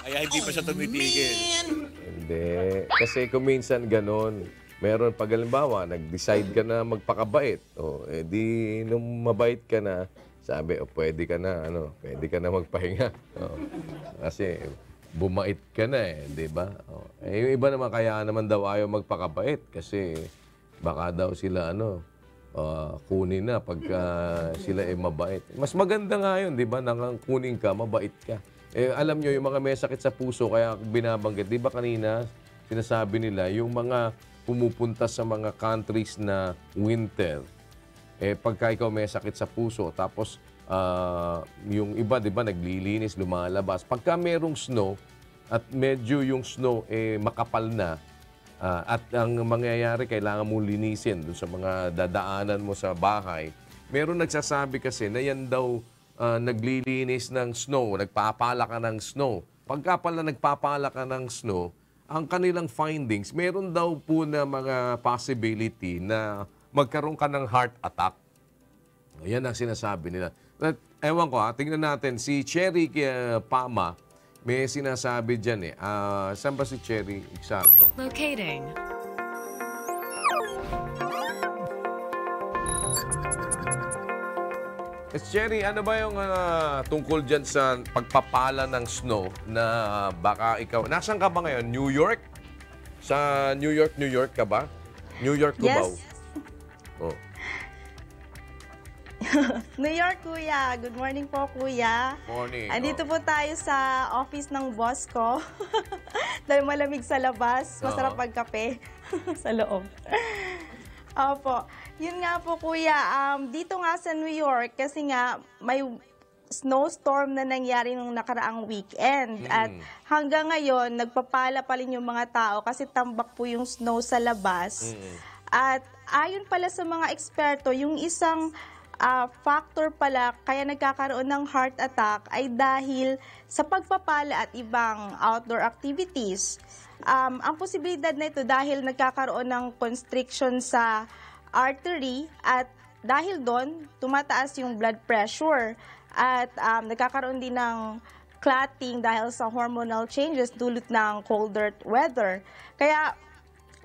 Kaya hindi pa siya tumitigil. Hindi. Kasi kung minsan ganon, meron pag halimbawa, nag-decide ka na magpakabait. O, di nung mabait ka na, sabi, pwede ka na, pwede ka na magpahinga. O, kasi bumait ka na di ba? Yung iba naman kaya naman daw ayaw magpakabait kasi baka daw sila kunin na pagka sila mabait. Mas maganda nga yun, di ba? Nang kunin ka, mabait ka. Alam nyo, yung mga may sakit sa puso, kaya binabanggit, di ba kanina, sinasabi nila, yung mga pumupunta sa mga countries na winter, pagka ikaw may sakit sa puso, tapos yung iba, di ba, naglilinis, lumalabas. Pagka merong snow, at medyo yung snow makapal na, at ang mangyayari, kailangan mo linisin doon sa mga dadaanan mo sa bahay. Meron nagsasabi kasi na yan daw naglilinis ng snow, nagpapala ka ng snow. Pagka pala nagpapala ka ng snow, ang kanilang findings, meron daw po na mga possibility na magkaroon ka ng heart attack. Yan ang sinasabi nila. Ewan ko tingnan natin. Si Cherry Pama, may sinasabi dyan saan ba si Cherry? Eksakto. Locating. Cherry, ano ba yung tungkol dyan sa pagpapala ng snow na baka ikaw... Nasaan ka ba ngayon? New York? Sa New York ka ba? New York, Cubao? Yes. Oh. New York, kuya. Good morning po, kuya. Morning. Andito po tayo sa office ng boss ko. Dahil malamig sa labas, masarap magkape sa loob. Opo. Yun nga po, kuya. Dito nga sa New York, kasi nga may snowstorm na nangyari nung nakaraang weekend. At hanggang ngayon, nagpapala pa rin yung mga tao kasi tambak po yung snow sa labas. At ayon pala sa mga eksperto, yung isang factor pala kaya nagkakaroon ng heart attack ay dahil sa pagpapala at ibang outdoor activities. Ang posibilidad na ito dahil nagkakaroon ng constriction sa artery at dahil doon, tumataas yung blood pressure at nagkakaroon din ng clotting dahil sa hormonal changes dulot ng colder weather. Kaya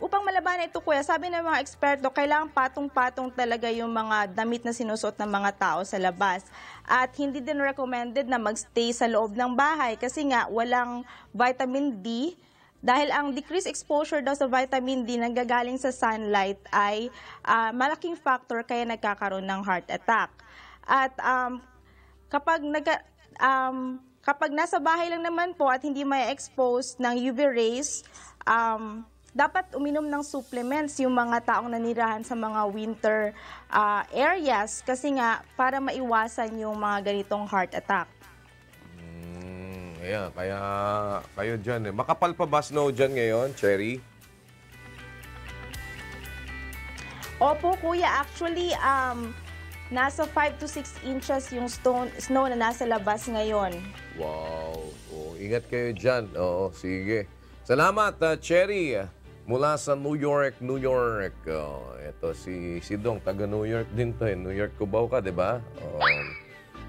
upang malabanan ito, kuya, sabi ng mga eksperto, kailangan patong-patong talaga yung mga damit na sinusuot ng mga tao sa labas. At hindi din recommended na magstay sa loob ng bahay kasi nga walang vitamin D. Dahil ang decreased exposure daw sa vitamin D nanggagaling sa sunlight ay malaking factor kaya nagkakaroon ng heart attack. At kapag nasa bahay lang naman po at hindi may expose ng UV rays, dapat uminom ng supplements yung mga taong nanirahan sa mga winter areas kasi nga para maiwasan yung mga ganitong heart attack. Ayan, kaya kayo dyan eh. Makapal pa ba snow dyan ngayon, Cherry? Opo, kuya. Actually, nasa 5 to 6 inches yung snow na nasa labas ngayon. Wow. Oh, ingat kayo dyan. Oo, sige. Salamat, Cherry. Mula sa New York, New York. Oh, ito si Dong, taga New York din to eh. New York Cubao ka, di ba?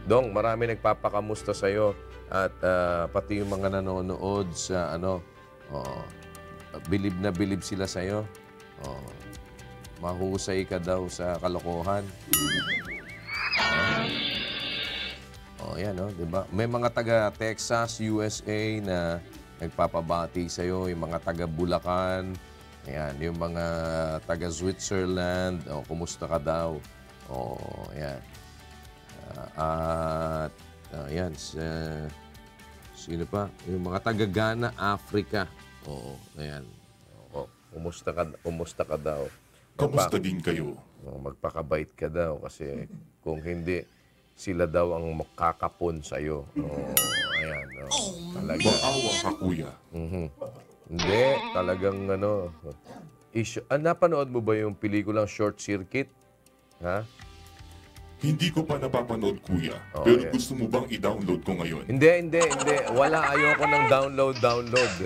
Dong, marami nagpapakamusta sa'yo. At pati yung mga nanonood sa bilib na bilib sila sa'yo. Mahusay ka daw sa kalokohan. Yan, di ba? May mga taga Texas, USA na nagpapabati sa'yo. Yung mga taga Bulacan. Ayan, yung mga taga Switzerland. Kumusta ka daw? Ayan. At ayan, sino pa? Yung mga taga Ghana, Africa. Ayan. Kumusta ka daw? Kamusta din kayo? Magpakabait ka daw kasi kung hindi, sila daw ang makakapon sa'yo. Ayan. Talaga. Maawa ka, kuya. Hindi, talagang napanood mo ba yung pelikulang Short Circuit? Ha? Hindi ko pa napapanood, kuya. Pero gusto mo bang i-download ko ngayon? Hindi. Wala, ayoko ng download.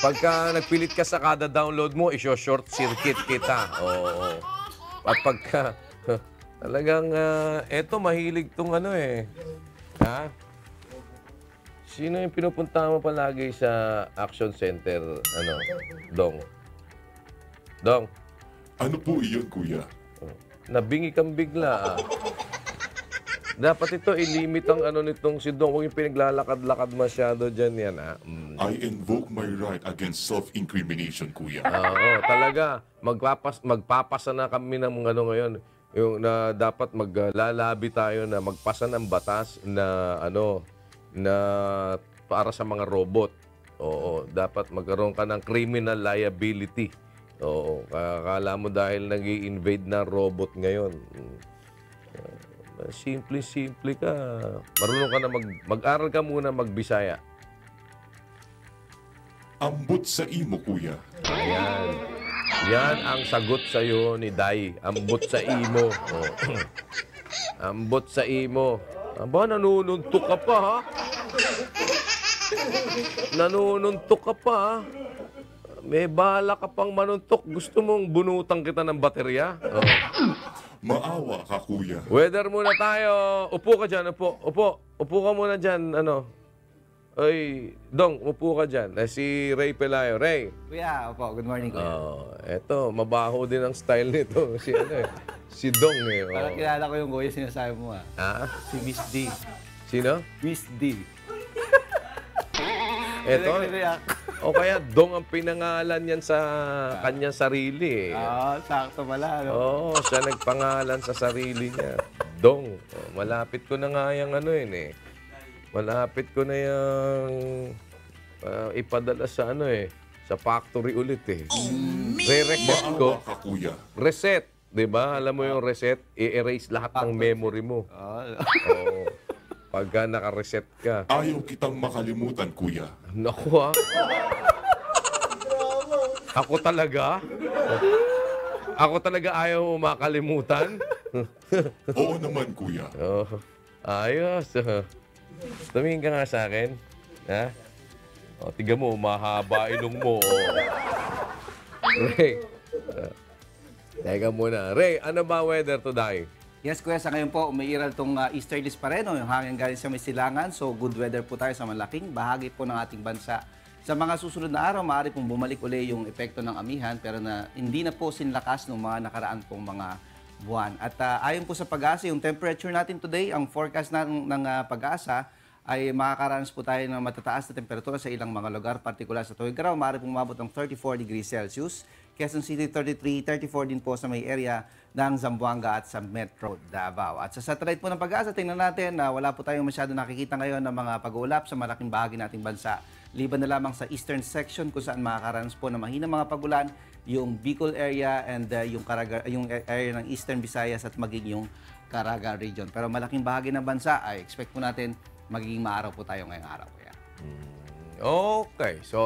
Pagka nagpilit ka sa kada download mo, short circuit kita. Oo. At pagka talagang eto mahilig tong Ha? Sino yung pinupunta mo palagi sa Action Center? Dong. Ano po iyon, kuya? Nabingi kang bigla. Dapat ito i-limit ang nitong si Dong. Huwag yung pinaglalakad-lakad masyado dyan yan. I invoke my right against self-incrimination, kuya. Oo, talaga. Magpapasa na kami ng ngayon. Yung na dapat maglalabi tayo na magpasa ng batas na na para sa mga robot. Oo, dapat magkaroon ka ng criminal liability. Oo, akala mo dahil nag-i-invade na robot ngayon. Simple ka. Marunong ka na mag-aral ka muna magbisaya. Ambot sa imo, kuya. Ayan. Yan ang sagot sa'yo ni Day. Ambot sa imo. Ambot sa imo. Aba, nanununtok ka pa, ha? Nanununtok ka pa, ha? May bala ka pang manuntok. Gusto mong bunutang kita ng baterya? Maawa ka, kuya. Weather muna tayo. Upo ka dyan, upo. Upo ka muna dyan, Oy, Dong, upo ka dyan. Si Ray Pelayo. Ray. Kuya, opo. Good morning, kuya. Eto, mabaho din ang style nito. Si Dong, eh. Parang kilala ko yung kuya sinasabi mo, Si Miss D. Sino? Miss D. Eto. O kaya Dong ang pinangalan yan sa kanyang sarili. Sakto pala. Oo, siya nagpangalan sa sarili niya. Dong. Malapit ko na nga yung Malapit ko na yung ipadala sa sa factory ulit Re-reset ko. Maawa ka, kuya. Reset. Diba? Alam mo yung reset? I-erase lahat ng memory mo. Oo. Pagka naka-reset ka. Ayaw kitang makalimutan, kuya. Naku, ha? Ako talaga? Ako talaga ayaw mo makalimutan? Oo naman, kuya. Ayos. Tumingin ka nga sa akin. Ha? Tiga mo, mahaba ilong mo. Ray. Teka muna. Ray, ano ba weather today? Yes, kuya. Sa ngayon po, umiiral itong easterlies pa rin. Yung hangin galing sa may silangan. So, good weather po tayo sa malaking bahagi po ng ating bansa. Sa mga susunod na araw, maaari pong bumalik uli yung epekto ng amihan pero hindi na po sinlakas ng mga nakaraan pong mga buwan. At ayon po sa pag-asa, yung temperature natin today, ang forecast ng pag-asa ay makakaranas po tayo ng matataas na temperatura sa ilang mga lugar, partikular sa Tuguegarao, maaari pong umabot ng 34 degrees Celsius. Quezon City, 33, 34 din po sa may area ng Zamboanga at sa Metro Davao. At sa satellite po ng pag-asa, tingnan natin na wala po tayong masyado nakikita ngayon ng mga pag-uulap sa malaking bahagi nating bansa. Liban na lamang sa eastern section kung saan makakaranas po ng mahinang mga pagulan, yung Bicol area and yung area ng Eastern Visayas at maging yung Caraga region. Pero malaking bahagi ng bansa ay expect po natin magiging maaraw po tayo ngayong araw. Kaya. Okay. So,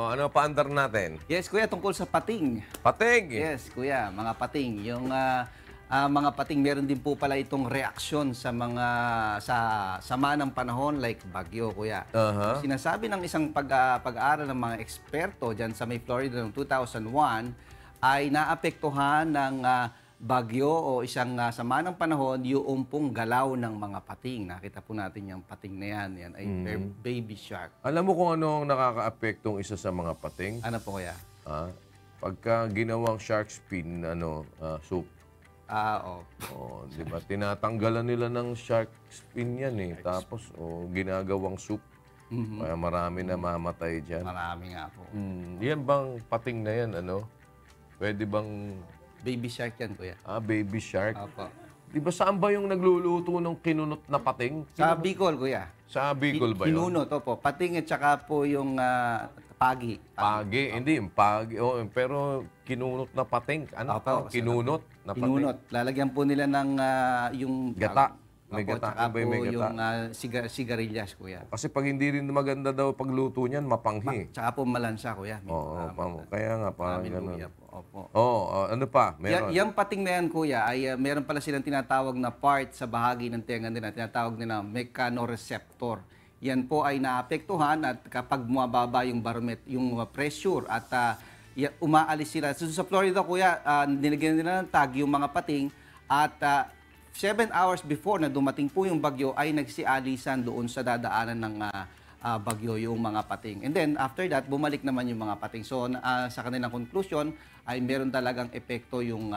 ano pa andar natin? Yes, kuya, tungkol sa pating. Pating? Yes, kuya, mga pating. Yung mga pating, meron din po pala itong reaksyon sa mga sa sama ng panahon like bagyo, kuya. Sinasabi ng isang pag-aaral ng mga eksperto dyan sa May Florida noong 2001 ay naapektuhan ng bagyo o isang sama ng panahon yung pong galaw ng mga pating. Nakita po natin yung pating na yan. Yan ay baby shark. Alam mo kung ano ang nakaka-apektong isa sa mga pating? Ano po kaya? Pagka ginawang shark fin, soup. Oo. Di ba? Tinatanggalan nila ng shark fin yan eh. Tapos, ginagawang soup. Kaya marami na mamatay dyan. Marami nga po. Yan bang pating na yan, Pwede bang... Baby shark yan, kuya. Baby shark? Opo. Di ba saan ba yung nagluluto ng kinunot na pating? Sa Bicol, kuya. Sa Bicol ba yun? Kinunot, opo. Pating at saka po yung pagi. Pagi? Hindi, yung pagi. Pero kinunot na pating. Ano pa? Kinunot na pating? Kinunot. Lalagyan po nila ng yung... Gata. May opo, gata. tsaka May po gata. yung sigarilyas, kuya. Kasi pag hindi rin maganda daw pagluto niyan, mapanghi. Tsaka po malansa, kuya. Kaya nga, parang gano'n. Opo. Ano pa? Meron? Yung pating na yan, kuya, ay meron pala silang tinatawag na part sa bahagi ng tenga nila. Tinatawag nila mechanoreceptor. Yan po ay naapektuhan at kapag bumababa yung barometer, yung pressure at umaalis sila. So, sa Florida, kuya, nilagyan nila ng tag yung mga pating at 7 hours before na dumating po yung bagyo ay nagsialisan doon sa dadaanan ng bagyo yung mga pating. And then, after that, bumalik naman yung mga pating. So, sa kanilang conclusion, ay meron talagang epekto yung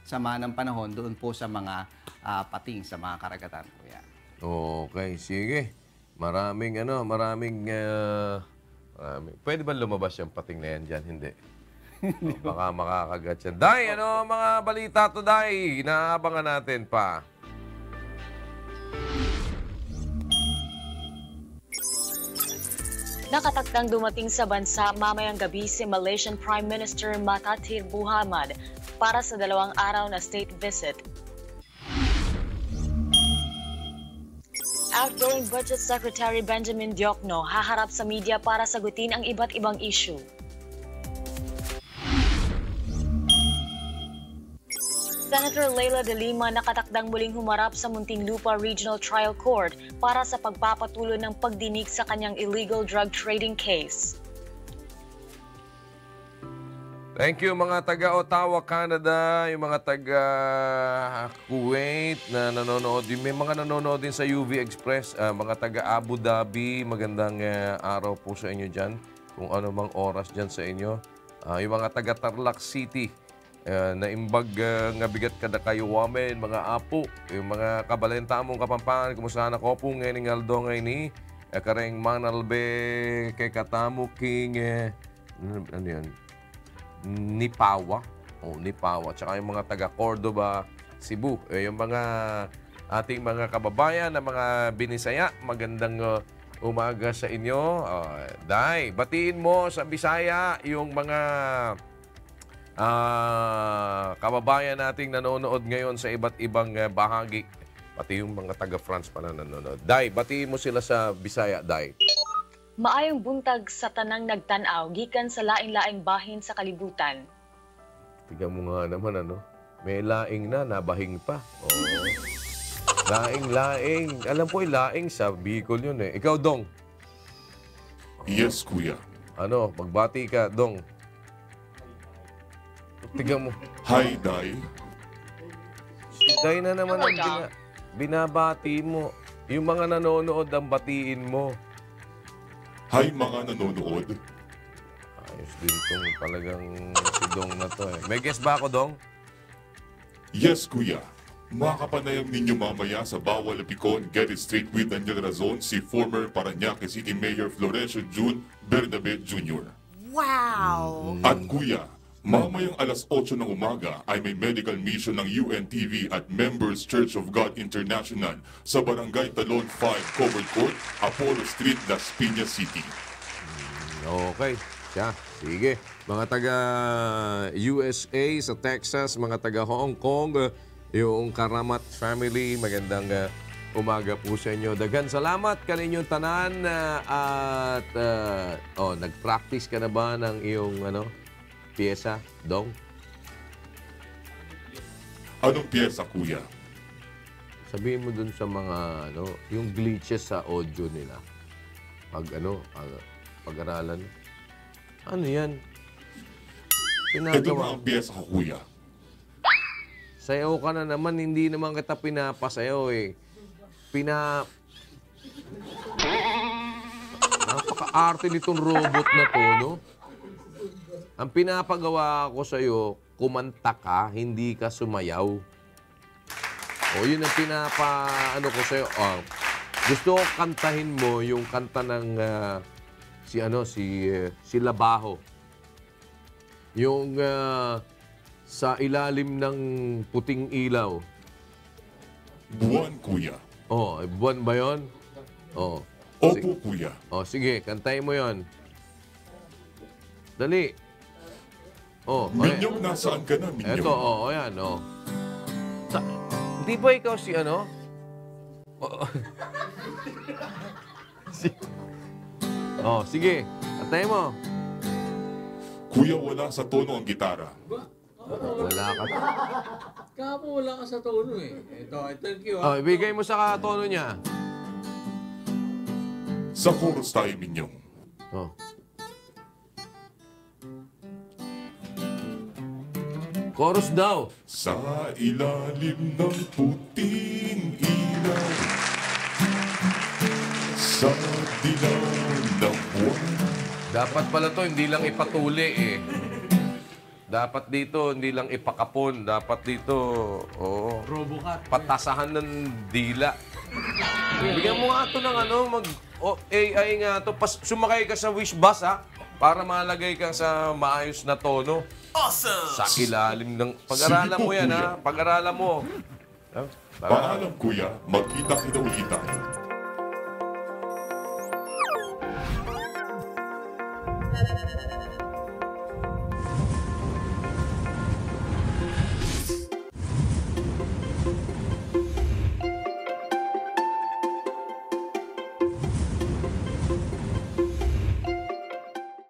sama ng panahon doon po sa mga pating, sa mga karagatan. Kuya. Okay, sige. Maraming. Pwede ba lumabas yung pating na yan dyan? Hindi. Baka makakagat yan. Day, mga balita to, Day? Inaabangan natin pa. Nakatakdang dumating sa bansa mamayang gabi si Malaysian Prime Minister Mahathir Mohamad para sa 2 araw na state visit. Outgoing Budget Secretary Benjamin Diokno haharap sa media para sagutin ang iba't ibang issue. Senator Leila de Lima nakatakdang muling humarap sa Muntinlupa Regional Trial Court para sa pagpapatuloy ng pagdinig sa kanyang illegal drug trading case. Thank you mga taga-Ottawa, Canada, yung mga taga-Kuwait na nanonood. May mga nanonood din sa UV Express, mga taga-Abu Dhabi, magandang araw po sa inyo dyan. Kung ano mang oras dyan sa inyo. Yung mga taga-Tarlac City, naimbag nga bigat kada kayo wamen, mga apo, yung mga kabalenta mong kapampangan, kumusta na ko po ngayon ng Aldo ngayon ni kareng manalbe kay katamu king ano yan? Nipawa. Nipawa. Tsaka yung mga taga Cordoba, Cebu. Yung mga ating mga kababayan na mga binisaya, magandang umaga sa inyo. Day, batiin mo sa Bisaya yung mga kababayan nating nanonood ngayon sa iba't ibang bahagi. Pati yung mga taga-France pa na nanonood. Day, batiin mo sila sa Bisaya, Day. Maayong buntag sa tanang nagtanaw gikan sa laing-laing bahin sa kalibutan. Tingnan mo nga naman, may laing na, nabahing pa. Laing-laing. Alam po, laing sa Bicol yun eh. Ikaw, Dong. Yes, kuya. Magbati ka, Dong. Tingnan mo. Hi, Day. Si Day na naman ang binabati mo. Yung mga nanonood ang batiin mo. Hi, mga nanonood. Ayos din itong talagang si Dong na to eh. May guess ba ako, Dong? Yes, kuya. Makapanayam ninyo mamaya sa Bawal Apicon, Get It Straight with Daniel Razon, si former Parañaque City Mayor Florencio June Bernabe Jr. Wow! At kuya, mamayang alas 8 ng umaga ay may medical mission ng UNTV at Members Church of God International sa Barangay Talon 5 Covered Court, Apollo Street, Las Piñas City. Okay. Sige. Mga taga USA sa Texas, mga taga Hong Kong, yung Karamat family, magandang umaga po sa inyo. Daghan salamat kaninyong tanan at nag-practice ka na ba ng iyong piyesa, Dong? Anong piyesa, kuya? Sabihin mo dun sa mga yung glitches sa audio nila. Pag-aralan. Ano yan? Ito nga ang piyesa ko, kuya. Sayaw ka na naman, hindi naman kita pinapasayaw eh. Napaka-arte nitong robot na to, no? Ang pinapagawa ko sa'yo, kumanta ka, hindi ka sumayaw. O, yun ang ko sa'yo. Gusto ko kantahin mo yung kanta ng si Labaho. Yung sa ilalim ng puting ilaw. Buwan, kuya. Buwan ba yun? Opo, kuya. Sige, kantahin mo yon. Dali. Minyong, nasaan ka na, Minyong? Eto, yan, Hindi ba ikaw si sige, kantahin mo. Kuya, wala sa tono ang gitara. Wala ka. Kapo wala ka sa tono eh. Ito, thank you. Ibigay mo sa tono niya. Sa chorus tayo, Minyong. Chorus daw. Sa ilalim ng puting ilaw, sa dilaw ng buwan. Dapat pala to, hindi lang ipatuli eh. Dapat dito, hindi lang ipakapon. Dapat dito, patasahan ng dila. Bigyan mo nga ito ng AI nga ito. Sumakay ka sa wish bus, ha? Para malagay ka sa maayos na tono. Awesome! Sa ilalim ng... Pag-aralan mo yan, ha? Pag-aralan mo. Paalam, kuya. Magkita-kita ulit tayo.